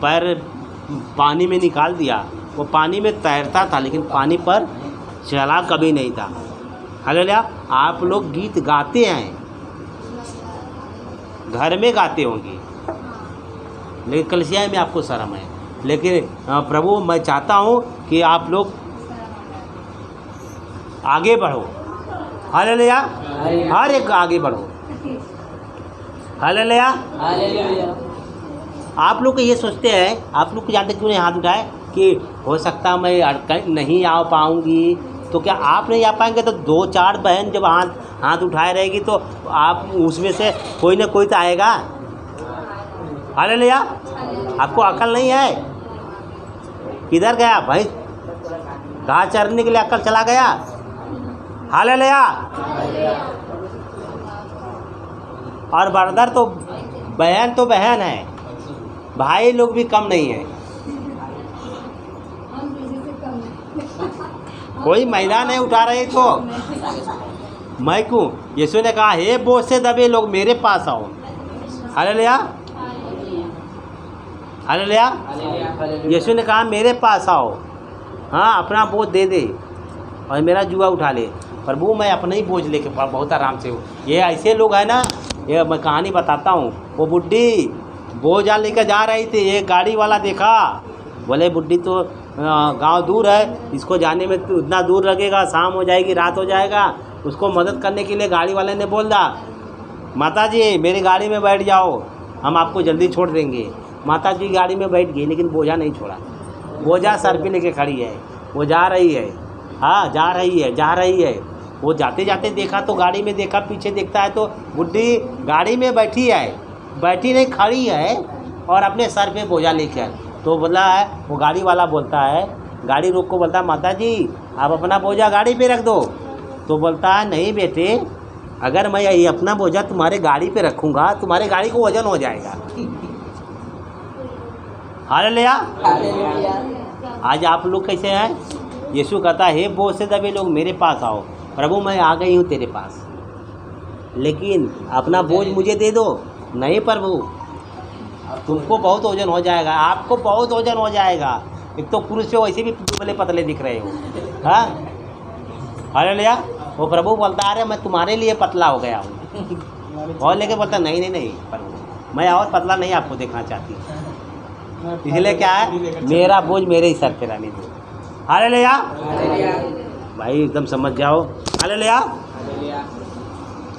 पैर पानी में निकाल दिया। वो पानी में तैरता था लेकिन पानी पर चला कभी नहीं था। हालेलुया। आप लोग गीत गाते हैं, घर में गाते होंगे, लेकिन कलीसिया में आपको शर्म है। लेकिन प्रभु मैं चाहता हूँ कि आप लोग आगे बढ़ो, हालेलुया। हर एक आगे बढ़ो, हालेलुया। आप लोग ये सोचते हैं, आप लोग जानते क्यों नहीं हाथ उठाए कि हो सकता मैं नहीं आ पाऊँगी। तो क्या आप नहीं आ पाएंगे तो 2-4 बहन जब हाथ उठाए रहेगी तो आप उसमें से कोई ना कोई तो आएगा, हालेलुया। आपको अकल नहीं है? किधर गया भाई? घास चरने के लिए अकल चला गया, हालेलुया। और बरदर तो बहन है, भाई लोग भी कम नहीं है। कोई महिला नहीं उठा रही तो मैं क्यों? यीशु ने कहा हे बोझ से दबे लोग मेरे पास आओ, हालेलुया, हालेलुया। यीशु ने कहा मेरे पास आओ, हाँ, अपना बोझ दे दे और मेरा जुआ उठा ले। प्रभु मैं अपना ही बोझ लेके बहुत आराम से हूँ। ये ऐसे लोग हैं ना, ये मैं कहानी बताता हूँ। वो बुढ़ी बोझा लेकर जा रही थी, एक गाड़ी वाला देखा, बोले बुढ़ी तो गांव दूर है, इसको जाने में तो उतना दूर लगेगा, शाम हो जाएगी, रात हो जाएगा। उसको मदद करने के लिए गाड़ी वाले ने बोल दिया माता जी मेरी गाड़ी में बैठ जाओ, हम आपको जल्दी छोड़ देंगे। माता जी गाड़ी में बैठ गई लेकिन बोझा नहीं छोड़ा। बोझा सर पे लेके खड़ी है, वो जा रही है, हाँ जा रही है। वो जाते जाते देखा तो गाड़ी में देखा, पीछे देखता है तो बुढ़ी गाड़ी में बैठी है, बैठी नहीं खड़ी है और अपने सर पे बोझा लेके आए। तो बोला है, वो गाड़ी वाला बोलता है, गाड़ी रोक को बोलता है माता जी आप अपना बोझा गाड़ी पे रख दो। तो बोलता है नहीं बेटे, अगर मैं ये अपना बोझा तुम्हारे गाड़ी पे रखूँगा तुम्हारे गाड़ी को वजन हो जाएगा, हालेलुया। आज आप लोग कैसे हैं? यीशु कहता है हे बोझ से दबे लोग मेरे पास आओ। प्रभु मैं आ गई हूँ तेरे पास, लेकिन अपना बोझ मुझे दे दो। नहीं प्रभु तुमको बहुत वजन हो जाएगा, आपको बहुत वजन हो जाएगा। एक तो पुरुष से वैसे भी दुबले पतले दिख रहे हो, हाँ, हालेलुया। वो प्रभु बोलता अरे मैं तुम्हारे लिए पतला हो गया हूँ, और लेके बोलता नहीं प्रभु मैं और पतला नहीं आपको देखना चाहती, इसलिए क्या है मेरा बोझ मेरे ही सर पे रहने दो, हालेलुया। भाई एकदम समझ जाओ, हालेलुया।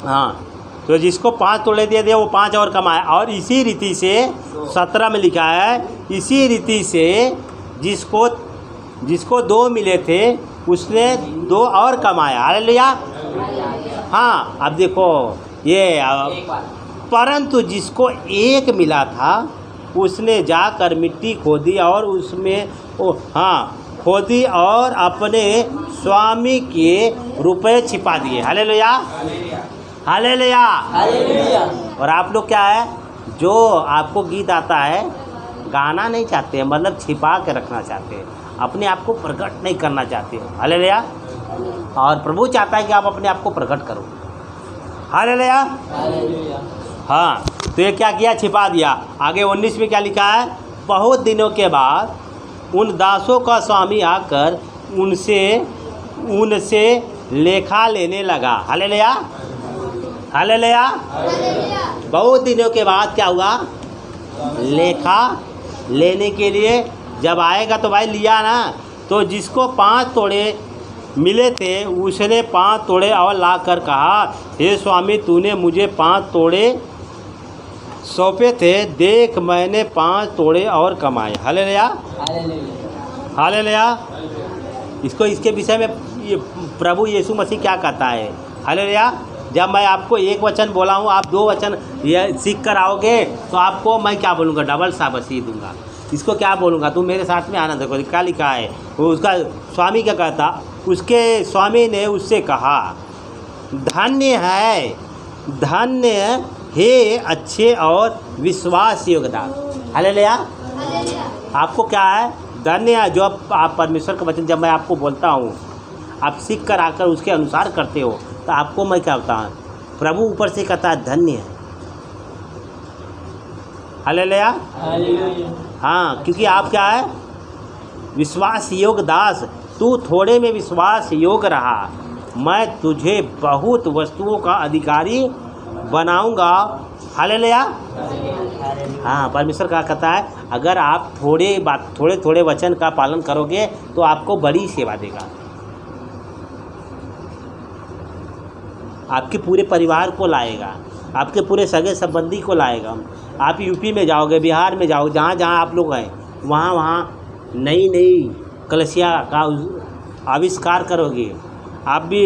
हाँ, तो जिसको 5 तोड़े दे दिए वो 5 और कमाए। और इसी रीति से 17 में लिखा है, इसी रीति से जिसको 2 मिले थे उसने 2 और कमाया, हालेलुया। हाँ, अब देखो ये परंतु जिसको 1 मिला था उसने जाकर मिट्टी खोदी और उसमें खोदी और अपने स्वामी के रुपए छिपा दिए, हालेलुया, हालेलुया। और आप लोग क्या है, जो आपको गीत आता है गाना नहीं चाहते हैं, मतलब छिपा के रखना चाहते हैं, अपने आप को प्रकट नहीं करना चाहते हो, हालेलुया। और प्रभु चाहता है कि आप अपने आप को प्रकट करो, हालेलुया। हाँ, तो ये क्या किया, छिपा दिया। आगे 19 में क्या लिखा है, बहुत दिनों के बाद उन दासों का स्वामी आकर उनसे लेखा लेने लगा। Hallelujah, hallelujah. बहुत दिनों के बाद क्या हुआ? लेखा लेने के लिए जब आएगा तो भाई लिया ना। तो जिसको 5 तोड़े मिले थे उसने 5 तोड़े और ला कर कहा, हे स्वामी, तूने मुझे 5 तोड़े सौंपे थे, देख मैंने 5 तोड़े और कमाए। Hallelujah, hallelujah. इसके विषय में ये प्रभु यीशु मसीह क्या कहता है? हालेलुया। जब मैं आपको एक वचन बोला हूँ, आप 2 वचन ये सीख कर आओगे तो आपको मैं क्या बोलूँगा? डबल शाबाशी दूंगा। इसको क्या बोलूँगा? तुम मेरे साथ में आना। देखो क्या लिखा है, उसका स्वामी क्या कहता? उसके स्वामी ने उससे कहा, धन्य हे अच्छे और विश्वास योग्य दास। हालेलुया। आपको क्या है? धन्य है जो आप परमेश्वर का वचन जब मैं आपको बोलता हूँ, आप सीख कर आकर उसके अनुसार करते हो, तो आपको मैं क्या बताऊँ? प्रभु ऊपर से कहता है धन्य है। हालेलुया, हाँ, क्योंकि आप क्या है? विश्वास योग्य दास। तू थोड़े में विश्वास योग्य रहा, मैं तुझे बहुत वस्तुओं का अधिकारी बनाऊंगा। हालेलुया, हाँ। परमेश्वर क्या कहता है? अगर आप थोड़े वचन का पालन करोगे तो आपको बड़ी सेवा देगा, आपके पूरे परिवार को लाएगा, आपके पूरे सगे संबंधी को लाएगा। आप यूपी में जाओगे, बिहार में जाओगे, जहाँ जहाँ आप लोग हैं वहाँ नई कलसिया का आविष्कार करोगे। आप भी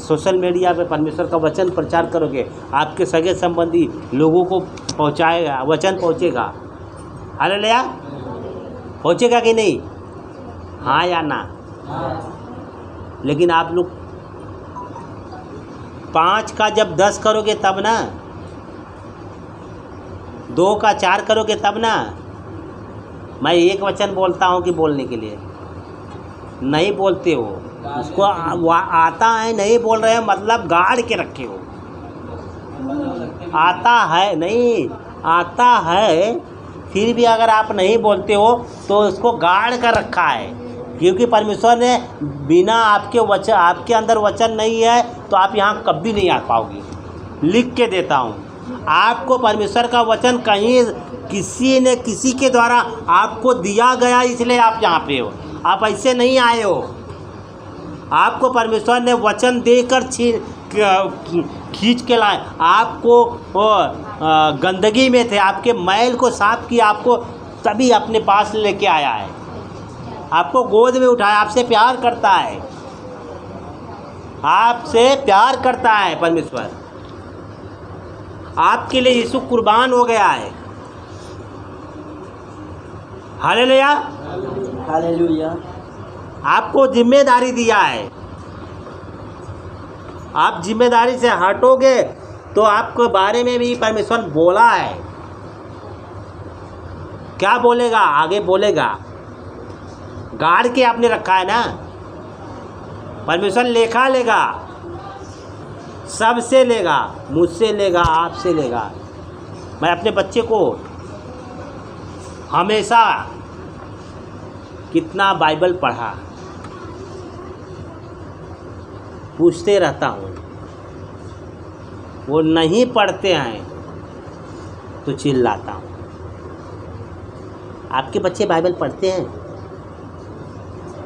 सोशल मीडिया पे परमेश्वर का वचन प्रचार करोगे, आपके सगे संबंधी लोगों को पहुँचाएगा, वचन पहुँचेगा। हालेलुया, पहुँचेगा कि नहीं? हाँ या ना? लेकिन आप लोग 5 का जब 10 करोगे तब ना, 2 का 4 करोगे तब ना। मैं एक वचन बोलता हूँ कि बोलने के लिए नहीं बोलते हो, उसको आता है, नहीं बोल रहे हो मतलब गाड़ के रखे हो। आता है नहीं, आता है, फिर भी अगर आप नहीं बोलते हो तो उसको गाड़ कर रखा है, क्योंकि परमेश्वर ने बिना आपके अंदर वचन नहीं है तो आप यहाँ कभी नहीं आ पाओगे। लिख के देता हूँ आपको, परमेश्वर का वचन कहीं किसी के द्वारा आपको दिया गया, इसलिए आप यहाँ पे हो। आप ऐसे नहीं आए हो, आपको परमेश्वर ने वचन देकर खींच के लाए। आपको गंदगी में थे, आपके मैल को साफ किया, आपको तभी अपने पास लेके आया है, आपको गोद में उठाया, आपसे प्यार करता है, आपसे प्यार करता है परमेश्वर। आपके लिए यीशु कुर्बान हो गया है। Hallelujah,
hallelujah.
आपको जिम्मेदारी दिया है, आप जिम्मेदारी से हटोगे तो आपके बारे में भी परमेश्वर बोला है। क्या बोलेगा? आगे बोलेगा, गाड़ के आपने रखा है ना। परमेश्वर लेखा लेगा, सबसे लेगा, मुझसे लेगा, आपसे लेगा। मैं अपने बच्चे को हमेशा कितना बाइबल पढ़ा पूछते रहता हूँ, वो नहीं पढ़ते हैं तो चिल्लाता हूँ। आपके बच्चे बाइबल पढ़ते हैं?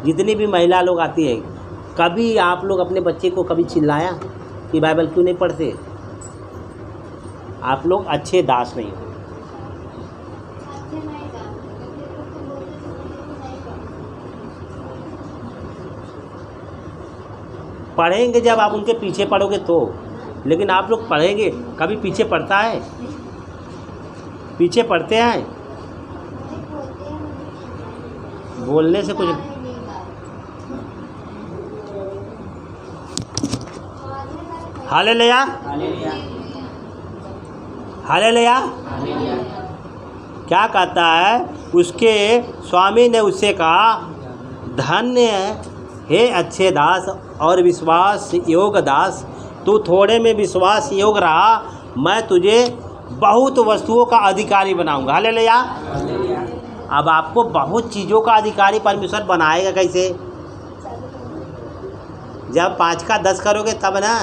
जितनी भी महिला लोग आती है, कभी आप लोग अपने बच्चे को कभी चिल्लाया कि बाइबल क्यों नहीं पढ़ते? आप लोग अच्छे दास नहीं हो। पढ़ेंगे जब आप उनके पीछे पढ़ोगे तो, लेकिन आप लोग पढ़ेंगे, कभी पीछे पढ़ता है? पीछे पढ़ते हैं? बोलने से कुछ। Hallelujah, hallelujah. क्या कहता है? उसके स्वामी ने उससे कहा, धन्य हे अच्छे दास और विश्वास योग्य दास, तू थोड़े में विश्वास योग्य रहा, मैं तुझे बहुत वस्तुओं का अधिकारी बनाऊंगा। हालेलुया। अब आपको बहुत चीज़ों का अधिकारी परमेश्वर बनाएगा कैसे? जब 5 का 10 करोगे तब ना।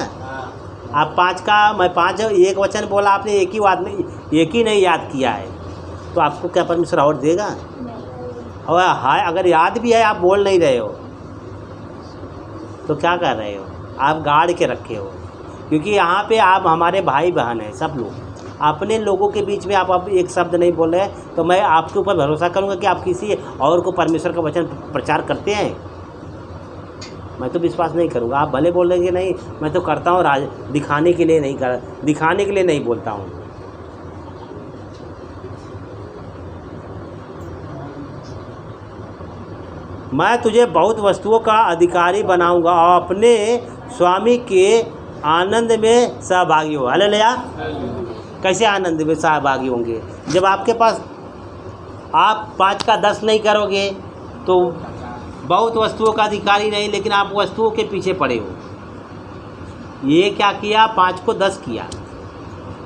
आप 5 का मैं 5 एक वचन बोला आपने, एक ही नहीं याद किया है, तो आपको क्या परमेश्वर और देगा? और हाय अगर याद भी है आप बोल नहीं रहे हो तो क्या कर रहे हो? आप गाड़ के रखे हो। क्योंकि यहाँ पे आप हमारे भाई बहन हैं सब लोग, अपने लोगों के बीच में आप एक शब्द नहीं बोल रहे हैं, तो मैं आपके ऊपर भरोसा करूँगा कि आप किसी और को परमेश्वर का वचन प्रचार करते हैं? मैं तो विश्वास नहीं करूँगा। आप भले बोल देंगे नहीं मैं तो करता हूँ, दिखाने के लिए नहीं बोलता हूँ। मैं तुझे बहुत वस्तुओं का अधिकारी बनाऊंगा और अपने स्वामी के आनंद में सहभागी हो। हालेलुया। कैसे आनंद में सहभागी होंगे? जब आपके पास आप 5 का 10 नहीं करोगे तो बहुत वस्तुओं का अधिकारी नहीं, लेकिन आप वस्तुओं के पीछे पड़े हो। ये क्या किया? 5 को 10 किया,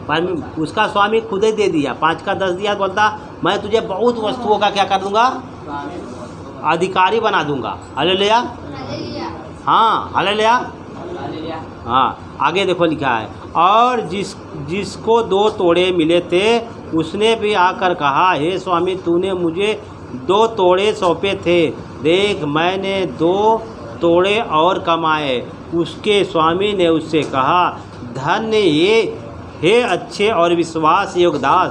पर उसका स्वामी खुद ही दे दिया। 5 का 10 दिया, बोलता मैं तुझे बहुत वस्तुओं का क्या कर दूंगा? अधिकारी बना दूंगा। हालेलुया। हाँ हालेलुया। हाँ आगे देखो लिखा है, और जिसको 2 तोड़े मिले थे उसने भी आकर कहा, हे स्वामी तूने मुझे 2 तोड़े सौंपे थे, देख मैंने 2 तोड़े और कमाए। उसके स्वामी ने उससे कहा, धन्य ये हे अच्छे और विश्वास योग्य दास,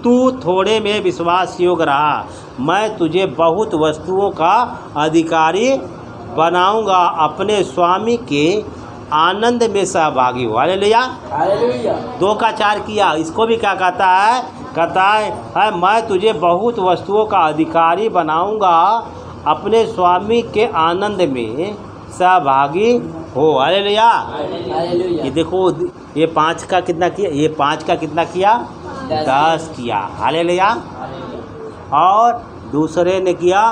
तू थोड़े में विश्वास योग्य रहा, मैं तुझे बहुत वस्तुओं का अधिकारी बनाऊंगा, अपने स्वामी के आनंद में सहभागी हो। हालेलुया। 2 का 4 किया। इसको भी क्या कहता है? कहता है मैं तुझे बहुत वस्तुओं का अधिकारी बनाऊंगा, अपने स्वामी के आनंद में सहभागी हो। हालेलुया। ये देखो ये 5 का कितना किया? ये 5 का कितना किया? 10 किया। हालेलुया। और दूसरे ने किया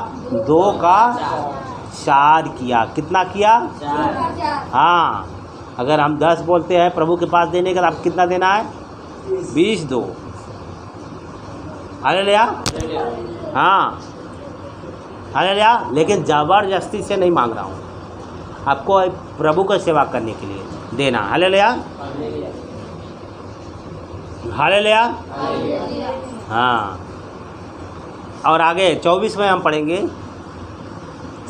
2 का 4 किया। कितना किया? 4। हाँ अगर हम 10 बोलते हैं प्रभु के पास देने का, तो आप कितना देना है? 20 दो। हालेलुया। हाँ हालेलुया। लेकिन ज़बरदस्ती से नहीं मांग रहा हूँ, आपको प्रभु को सेवा करने के लिए देना। हालेलुया। हालेलुया। हाँ और आगे 24 में हम पढ़ेंगे,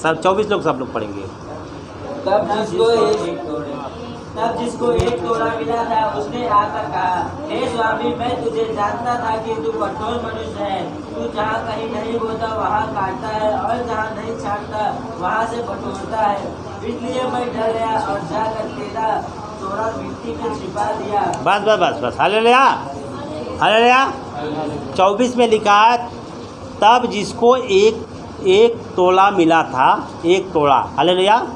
सब 24 लोग सब लोग पढ़ेंगे।
तब जिसको एक तोड़ा मिला था उसने आकर कहा, हे स्वामी मैं तुझे जानता था कि तू कठोर मनुष्य है, तू जहाँ कहीं नहीं बोता वहाँ काटता है और जहाँ नहीं छाटता वहाँ से बटोरता है, इसलिए मैं डर गया और जाकर तेरा तोड़ा मिट्टी में छिपा दिया।
बस। हालेलुया। हालेलुया। 24 में लिखा है, तब जिसको एक तोला मिला था, 1 तोड़ा। हालेलुया।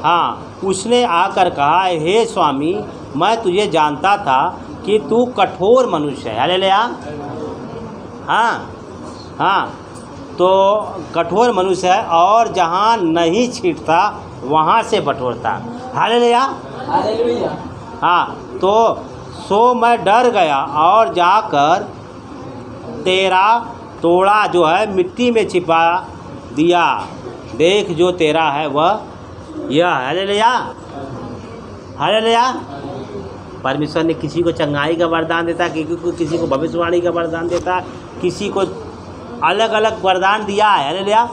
हाँ उसने आकर कहा, हे स्वामी मैं तुझे जानता था कि तू कठोर मनुष्य है। हालेलुया। हाँ तो कठोर मनुष्य है और जहाँ नहीं छींटता वहाँ से बटोरता। हालेलुया। हाँ तो सो मैं डर गया और जाकर तेरा तोड़ा जो है मिट्टी में छिपा दिया, देख जो तेरा है वह यह। हालेलुया। हालेलुया। परमेश्वर ने किसी को चंगाई का वरदान देता, किसी को भविष्यवाणी का वरदान देता, किसी को अलग अलग वरदान दिया है। हालेलुया।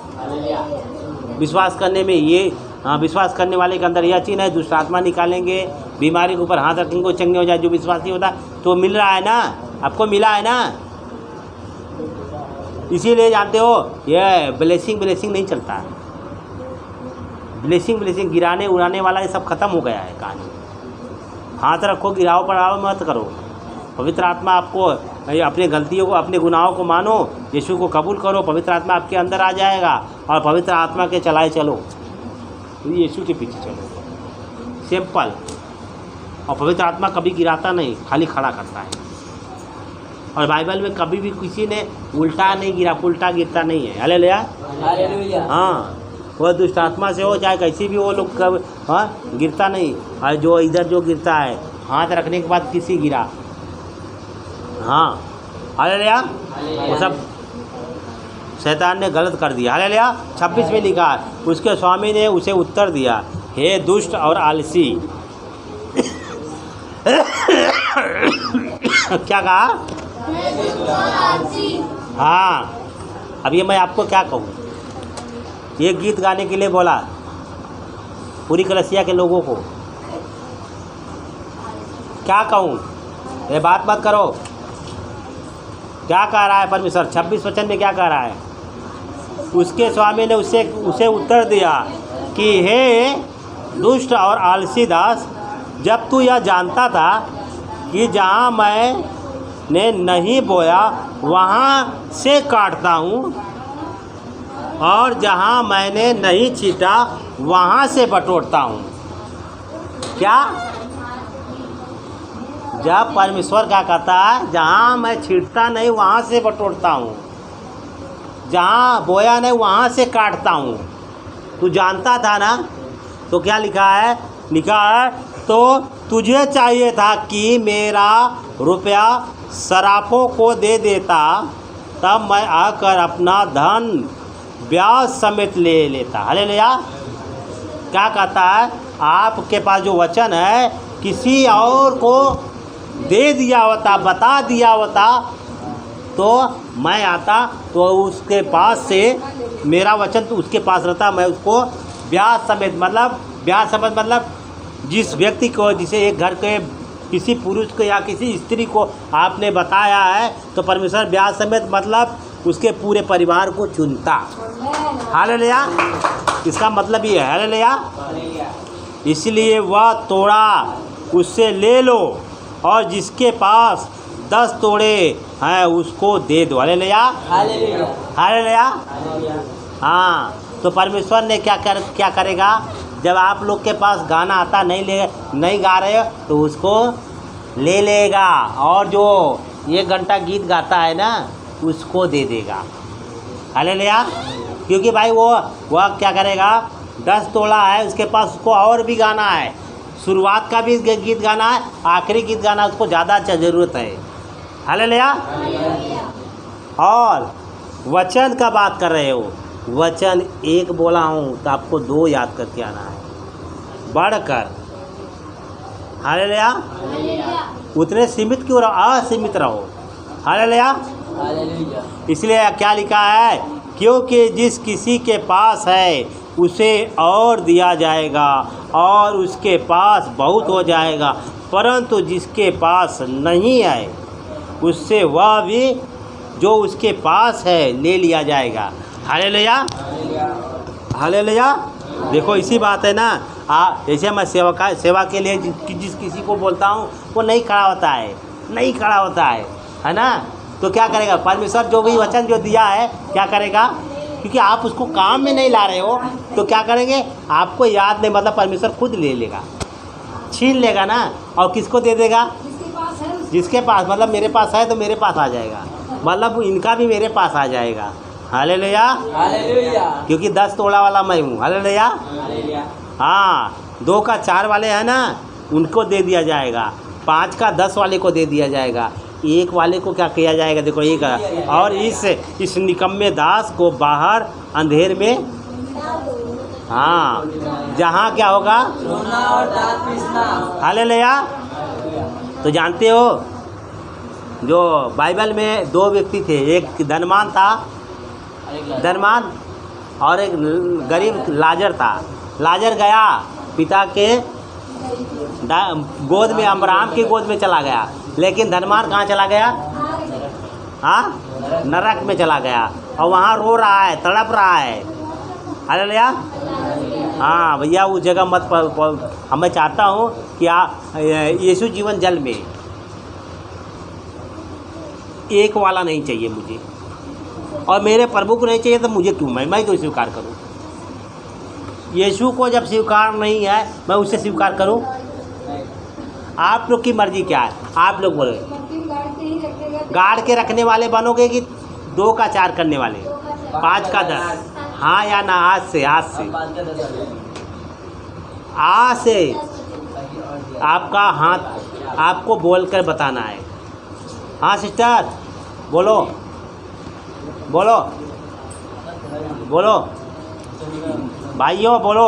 विश्वास करने में ये विश्वास करने वाले के अंदर यह चीज़ है, दुष्ट आत्मा निकालेंगे, बीमारी के ऊपर हाथ रखेंगे वो चंगे हो जाए। जो विश्वास नहीं होता तो मिल रहा है ना, आपको मिला है ना, इसीलिए जानते हो ये ब्लेसिंग नहीं चलता है। ब्लेसिंग गिराने उड़ाने वाला ये सब खत्म हो गया है कहानी। हाथ रखो, गिराओ पड़ाओ मत करो। पवित्र आत्मा आपको अपने गलतियों को, अपने गुनाहों को मानो, यीशु को कबूल करो, पवित्र आत्मा आपके अंदर आ जाएगा और पवित्र आत्मा के चलाए चलो, यीशु के पीछे चलो। सिंपल। और पवित्र आत्मा कभी गिराता नहीं, खाली खड़ा करता है। और बाइबल में कभी भी किसी ने उल्टा नहीं गिरा, उल्टा गिरता नहीं है। हालेलुया। हाँ वह दुष्ट आत्मा से हो चाहे कैसी भी वो लोग कब गिरता नहीं। और जो इधर जो गिरता है हाथ रखने के बाद किसी गिरा। हाँ हालेलुया। वो सब शैतान ने गलत कर दिया। हालेलुया। 26 में लिखा है, उसके स्वामी ने उसे उत्तर दिया, हे दुष्ट और आलसी। क्या कहा? हाँ, अब ये मैं आपको क्या कहूँ, ये गीत गाने के लिए बोला पूरी कलसिया के लोगों को, क्या कहूँ? ये बात मत करो। क्या कह रहा है परमेश्वर? 26 वचन में क्या कह रहा है? उसके स्वामी ने उसे उत्तर दिया कि हे दुष्ट और आलसी दास, जब तू यह जानता था कि जहाँ मैंने नहीं बोया वहाँ से काटता हूँ और जहाँ मैंने नहीं छीटा वहाँ से बटोरता हूँ। क्या? जब परमेश्वर क्या कहता है, जहाँ मैं छीटता नहीं वहाँ से बटोरता हूँ, जहाँ बोया नहीं वहाँ से काटता हूँ। तू जानता था ना? तो क्या लिखा है? लिखा है, तो तुझे चाहिए था कि मेरा रुपया सराफों को दे देता, तब मैं आकर अपना धन ब्याज समेत ले लेता। हालेलुया। क्या कहता है? आपके पास जो वचन है किसी और को दे दिया होता, बता दिया होता, तो मैं आता तो उसके पास से मेरा वचन तो उसके पास रहता, मैं उसको ब्याज समेत, मतलब जिस व्यक्ति को, जिसे एक घर के किसी पुरुष को या किसी स्त्री को आपने बताया है, तो परमेश्वर ब्याज समेत मतलब उसके पूरे परिवार को चुनता। हालेलुया। इसका मतलब ये है। हालेलुया। इसलिए वह तोड़ा उससे ले लो और जिसके पास 10 तोड़े हैं उसको दे दो। हालेलुया। हालेलुया। हाँ, तो परमेश्वर ने क्या करेगा? जब आप लोग के पास गाना आता नहीं गा रहे हो तो उसको ले लेगा, और जो 1 घंटा गीत गाता है ना उसको दे देगा। हालेलुया। क्योंकि भाई वह क्या करेगा? 10 तोड़ा है उसके पास, उसको और भी गाना है, शुरुआत का भी गीत गाना है, आखिरी गीत गाना, उसको ज़्यादा ज़रूरत है। हालेलुया। और वचन का बात कर रहे हो, वचन एक बोला हूँ तो आपको 2 याद करके आना है, बढ़कर। हालेलुया। उतने सीमित क्यों रहो, असीमित रहो। हालेलुया। इसलिए क्या लिखा है? क्योंकि जिस किसी के पास है उसे और दिया जाएगा और उसके पास बहुत हो जाएगा, परंतु जिसके पास नहीं है उससे वह भी जो उसके पास है ले लिया जाएगा। हालेलुया। हालेलुया। देखो इसी बात है ना, जैसे मैं सेवा के लिए जिस किसी को बोलता हूँ वो नहीं खड़ा होता है ना? तो क्या करेगा? परमेश्वर जो भी वचन जो दिया है क्या करेगा? क्योंकि आप उसको काम में नहीं ला रहे हो तो क्या करेंगे? आपको याद नहीं, मतलब परमेश्वर खुद ले लेगा, छीन लेगा ना, और किसको दे देगा? जिसके पास, मतलब मेरे पास है तो मेरे पास आ जाएगा, मतलब इनका भी मेरे पास आ जाएगा। हालेलुया। क्योंकि 10 तोड़ा वाला मैं हूँ। हालेलुया। हाँ, 2 का 4 वाले हैं ना, उनको दे दिया जाएगा, 5 का 10 वाले को दे दिया जाएगा, 1 वाले को क्या किया जाएगा? देखो एक, और इस निकम्मे दास को बाहर अंधेर में, हाँ, जहाँ क्या होगा? रोना और दांत पीसना। हालेलुया। तो जानते हो जो बाइबल में 2 व्यक्ति थे, एक धनवान था, धनवान, और एक गरीब लाजर था। लाजर गया पिता के गोद में, अब्राहम की गोद में चला गया, लेकिन धनवान कहाँ चला गया? हाँ, नरक में चला गया, और वहाँ रो रहा है, तड़प रहा है। हालेलुया। हाँ भैया, उस जगह मत मैं चाहता हूँ कि यीशु जीवन जल में एक वाला नहीं चाहिए मुझे, और मेरे प्रभु को नहीं चाहिए, तो मुझे क्यों, मैं क्यों स्वीकार करूँ? यीशु को जब स्वीकार नहीं है मैं उसे स्वीकार करूँ? आप लोग की मर्जी क्या है? आप लोग बोले गाड़ के रखने वाले बनोगे कि 2 का 4 करने वाले, 5 का 10? हाँ या ना? आज से आपका हाथ आपको बोलकर बताना है। हाँ सिस्टर, बोलो। बोलो भाइयों, बोलो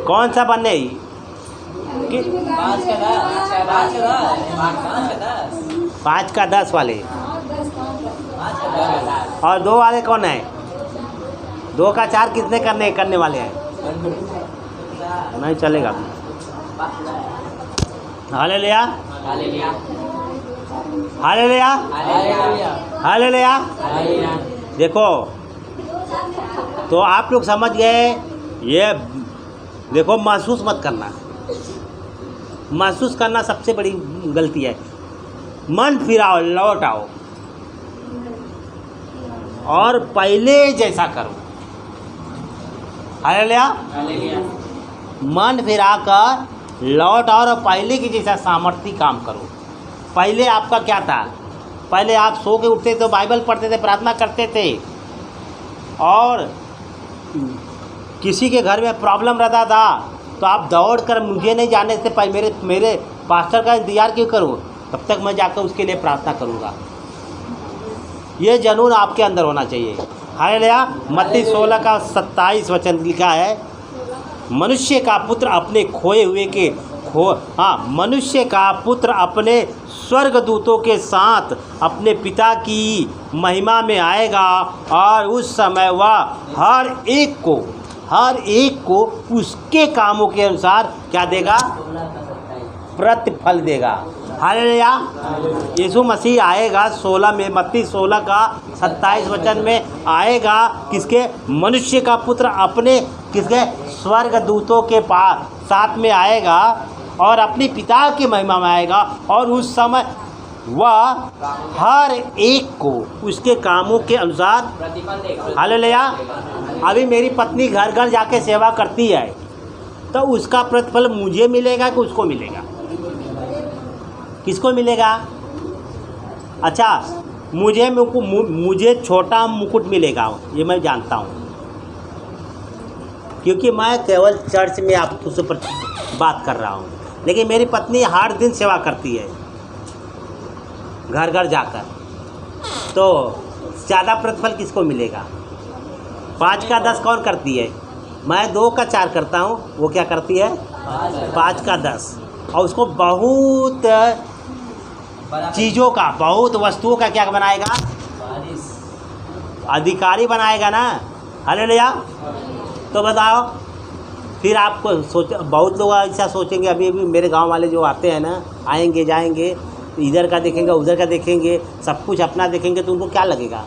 कौन सा बनने कि 5 का 10 वाले और 2 वाले कौन है? 2 का 4 कितने करने वाले हैं? नहीं चलेगा। Hallelujah, hallelujah, hallelujah. देखो तो आप लोग समझ गए। ये देखो, महसूस मत करना। महसूस करना सबसे बड़ी गलती है। मन फिराओ, लौट आओ और पहले जैसा करो। हालेलुया। मन फिरा कर लौट आओ और पहले की जैसा सामर्थ्य काम करो। पहले आपका क्या था? पहले आप सो के उठते थे, बाइबल पढ़ते थे, प्रार्थना करते थे, और किसी के घर में प्रॉब्लम रहता था तो आप दौड़ कर मुझे नहीं जाने से पहले मेरे पास्टर का इंतज़ार क्यों करूं, तब तक मैं जाकर उसके लिए प्रार्थना करूंगा। ये जुनून आपके अंदर होना चाहिए। हालेलुया। मत्ती 16 का 27 वचन लिखा है, मनुष्य का पुत्र अपने खोए हुए के मनुष्य का पुत्र अपने स्वर्गदूतों के साथ अपने पिता की महिमा में आएगा और उस समय वह हर एक को उसके कामों के अनुसार क्या देगा? प्रतिफल देगा। हालेलुया। यीशु मसीह आएगा 16 में, मत्ती 16 का 27 वचन में आएगा। किसके? मनुष्य का पुत्र अपने किसके? स्वर्गदूतों के पास साथ में आएगा और अपने पिता की महिमा में आएगा और उस समय वह हर एक को उसके कामों के अनुसार प्रतिफल देगा। हालेलुया। अभी मेरी पत्नी घर घर जाके सेवा करती है तो उसका प्रतिफल मुझे मिलेगा कि उसको मिलेगा? किसको मिलेगा? अच्छा, मुझे छोटा मुकुट मिलेगा, ये मैं जानता हूँ, क्योंकि मैं केवल चर्च में आपसे बात कर रहा हूँ। लेकिन मेरी पत्नी हर दिन सेवा करती है घर घर जाकर, तो ज़्यादा प्रतिफल किसको मिलेगा? 5 का 10 कौन करती है? मैं 2 का 4 करता हूँ, वो क्या करती है? 5 का 10, और उसको बहुत चीज़ों का, बहुत वस्तुओं का क्या बनाएगा? अधिकारी बनाएगा ना। हालेलुया। तो बताओ, फिर आपको बहुत लोग ऐसा सोचेंगे, अभी मेरे गांव वाले जो आते हैं ना, आएंगे जाएंगे, इधर का देखेंगे उधर का देखेंगे, सब कुछ अपना देखेंगे, तो उनको क्या लगेगा?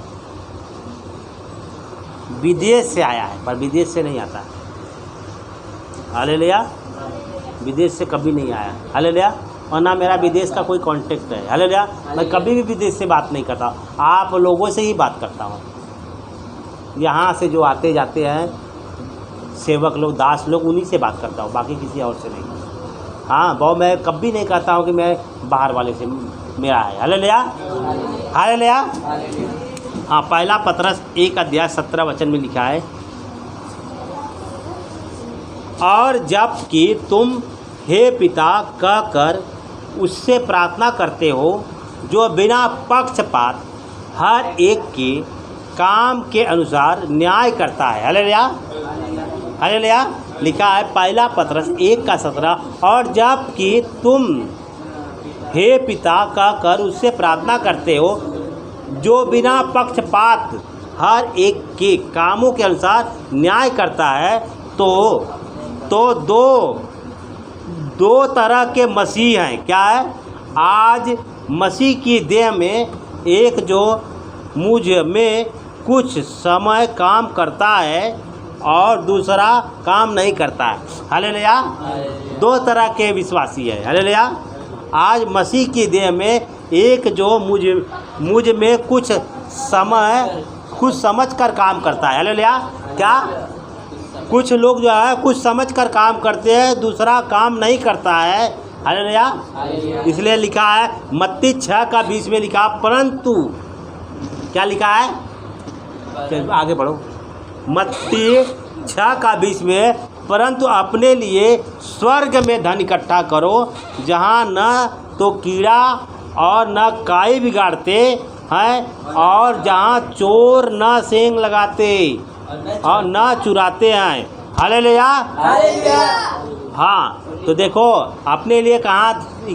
विदेश से आया है, पर विदेश से नहीं आता। हालेलुया। विदेश से कभी नहीं आया। हालेलुया। और ना मेरा विदेश का कोई कांटेक्ट है। हालेलुया। मैं कभी भी विदेश से बात नहीं करता, आप लोगों से ही बात करता हूँ। यहाँ से जो आते जाते हैं सेवक लोग, दास लोग, उन्हीं से बात करता हूँ, बाकी किसी और से नहीं। हाँ, वो मैं कभी नहीं कहता हूँ कि मैं बाहर वाले से मेरा है। हालेलुया। हालेलुया। हाँ, पहला पतरस 1 अध्याय 17 वचन में लिखा है, और जब कि तुम हे पिता कहकर उससे प्रार्थना करते हो जो बिना पक्षपात हर एक के काम के अनुसार न्याय करता है। हालेलुया। हालेलुया। लिखा है पहला पतरस 1 का 17, और जब कि तुम हे पिता कहकर उससे प्रार्थना करते हो जो बिना पक्षपात हर एक के कामों के अनुसार न्याय करता है, तो दो तरह के मसीह हैं। क्या है? आज मसीह की देह में एक जो मुझ में कुछ समय काम करता है और दूसरा काम नहीं करता है। हालेलुया। 2 तरह के विश्वासी है। हालेलुया। आज मसीह की देह में एक जो मुझ में कुछ समझ कर काम करता है। हालेलुया। क्या? कुछ लोग जो है कुछ समझ कर काम करते हैं, दूसरा काम नहीं करता है। हालेलुया। इसलिए लिखा है मत्ती 6 का 20 में लिखा, परंतु क्या लिखा है? आगे बढ़ो। मत्ती 6 का 20 में, परंतु अपने लिए स्वर्ग में धन इकट्ठा करो, जहाँ न तो कीड़ा और न काई बिगाड़ते हैं और जहाँ चोर न सींग लगाते और न चुराते हैं। हालेलुया। हाँ, तो देखो अपने लिए कहाँ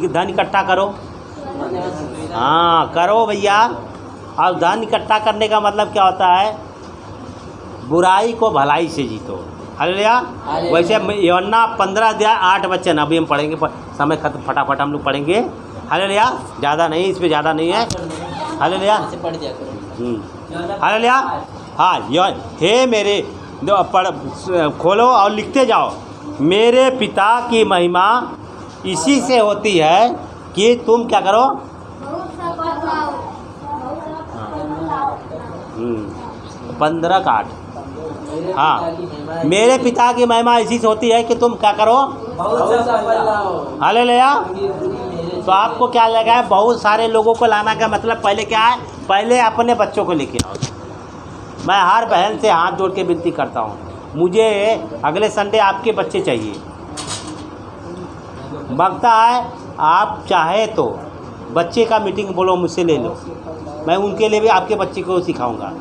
धन इकट्ठा करो। हाँ करो भैया। अब धन इकट्ठा करने का मतलब क्या होता है? बुराई को भलाई से जीतो। हालेलुया। वैसे यूहन्ना 15 अध्याय 8 वचन अभी हम पढ़ेंगे, समय खत्म, फटाफट हम लोग पढ़ेंगे। हालेलुया। ज़्यादा नहीं, इस पे ज़्यादा नहीं है। हालेलुया। हालेलुया। हाँ, हे मेरे पढ़ खोलो और लिखते जाओ। मेरे पिता की महिमा इसी से होती है कि तुम क्या करो? 15 का 8। हाँ, मेरे पिता की महिमा इसी से होती है कि तुम क्या करो? हालेलुया। तो आपको क्या लगा है? बहुत सारे लोगों को लाना का मतलब पहले क्या है? पहले अपने बच्चों को लेके आओ। मैं हर बहन से हाथ जोड़ के विनती करता हूँ, मुझे अगले संडे आपके बच्चे चाहिए। लगता है आप चाहे तो बच्चे का मीटिंग बोलो, मुझसे ले लो, मैं उनके लिए भी आपके बच्चे को सिखाऊंगा।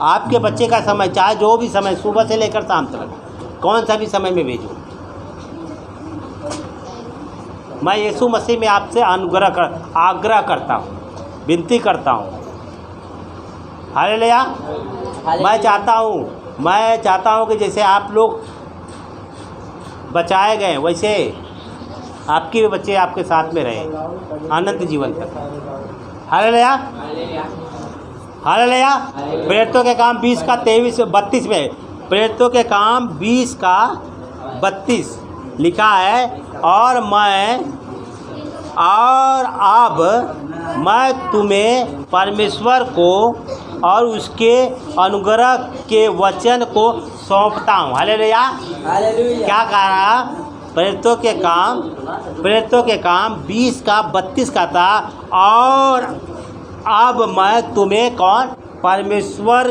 आपके बच्चे का समय चाहे जो भी समय, सुबह से लेकर शाम तक, कौन सा भी समय में भेजो। मैं यीशु मसीह में आपसे आग्रह करता हूँ, विनती करता हूँ। हालेलुया। मैं चाहता हूँ कि जैसे आप लोग बचाए गए वैसे आपके भी बच्चे आपके साथ में रहे अनंत जीवन तक। हालेलुया। हालेलुया। प्रेरितों के काम 20 का 23-32 में, प्रेरितों के काम 20 का 32 लिखा है, और अब मैं तुम्हें परमेश्वर को और उसके अनुग्रह के वचन को सौंपता हूँ। हालेलुया। क्या कह रहा? प्रेरितों के काम 20 का 32 का था, और अब मैं तुम्हें कौन? परमेश्वर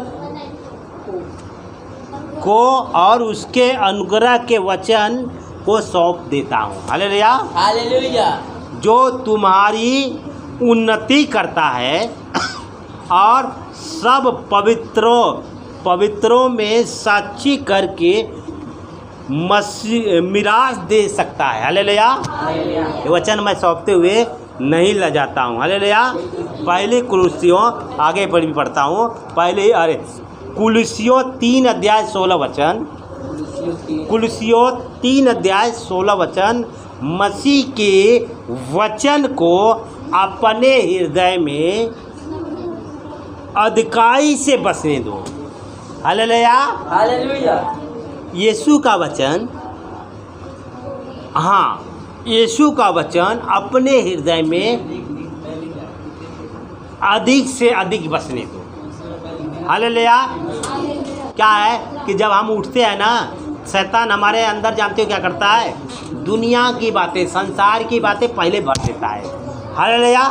को और उसके अनुग्रह के वचन को सौंप देता हूँ। हालेलुया।
हालेलुया।
जो तुम्हारी उन्नति करता है और सब पवित्रों में साक्षी करके मिराज दे सकता है। हालेलुया। ये वचन मैं सौंपते हुए नहीं ल जाता हूँ। हालेलुया। पहले कुलुस्सियों, आगे भी पढ़ता हूँ, कुलुस्सियों 3 अध्याय 16 वचन, कुलुस्सियों 3 अध्याय 16 वचन, मसीह के वचन को अपने हृदय में अधिकाई से बसने दो। हालेलुया।
हालेलुया।
यीशु का वचन, हाँ, यीशु का वचन अपने हृदय में अधिक से अधिक बसने दो। हालेलुया। क्या है कि जब हम उठते हैं ना, शैतान हमारे अंदर, जानते हो क्या करता है? दुनिया की बातें, संसार की बातें पहले भर देता है। हालेलुया।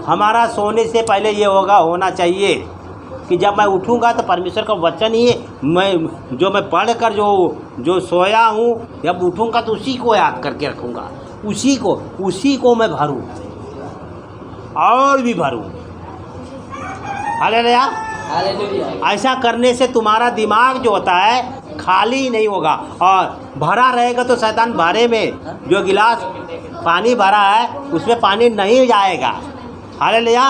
हमारा सोने से पहले ये होना चाहिए कि जब मैं उठूंगा तो परमेश्वर का वचन ही मैं पढ़ कर जो सोया हूँ, जब उठूंगा तो उसी को याद करके रखूँगा, उसी को मैं भरूँ और भी भरूँ। हालेलुया। ऐसा करने से तुम्हारा दिमाग जो होता है खाली नहीं होगा और भरा रहेगा। तो शैतान भरे में जो गिलास पानी भरा है उसमें पानी नहीं जाएगा। हालेलुया।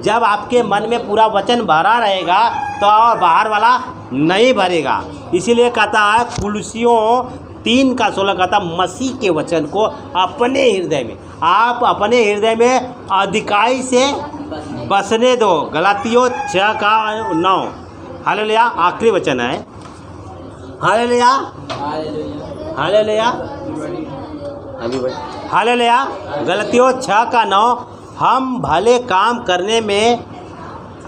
जब आपके मन में पूरा वचन भरा रहेगा तो और बाहर वाला नहीं भरेगा। इसीलिए कहता है कुलुस्सियों 3 का 16 कहता, मसीह के वचन को अपने हृदय में, आप अपने हृदय में अधिकाई से बसने दो। गलातियों 6 का 9। हालेलुया। आखिरी वचन है। हालेलुया। हालेलुया। हालेलुया। गलातियों 6 का 9, हम भले काम करने में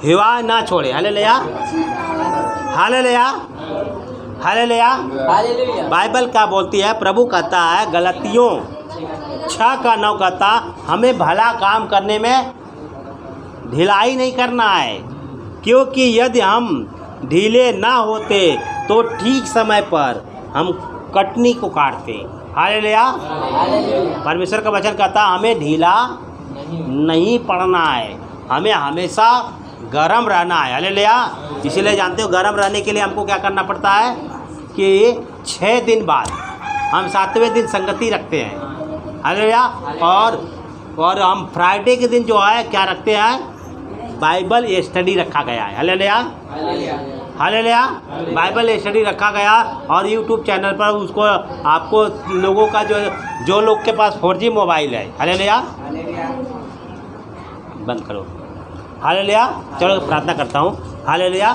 हिवा ना छोड़े। हालेलुया। हालेलुया। हालेलुया। बाइबल क्या बोलती है? प्रभु कहता है गलातियों 6 का 9 कहता, हमें भला काम करने में ढिलाई नहीं करना है, क्योंकि यदि हम ढीले ना होते तो ठीक समय पर हम कटनी को काटते। हालेलुया। परमेश्वर का वचन कहता, हमें ढीला नहीं पड़ना है, हमें हमेशा गर्म रहना है। हालेलुया। इसीलिए जानते हो गर्म रहने के लिए हमको क्या करना पड़ता है कि 6 दिन बाद हम 7वें दिन संगति रखते हैं। हालेलुया। और हम फ्राइडे के दिन जो है क्या रखते हैं, बाइबल स्टडी रखा गया है। हालेलुया। हालेलुया। बाइबल स्टडी रखा गया और यूट्यूब चैनल पर उसको आपको लोगों का जो लोग के पास 4G मोबाइल है, हालेलुया, बंद करो। हालेलुया। चलो प्रार्थना करता हूँ। हालेलुया।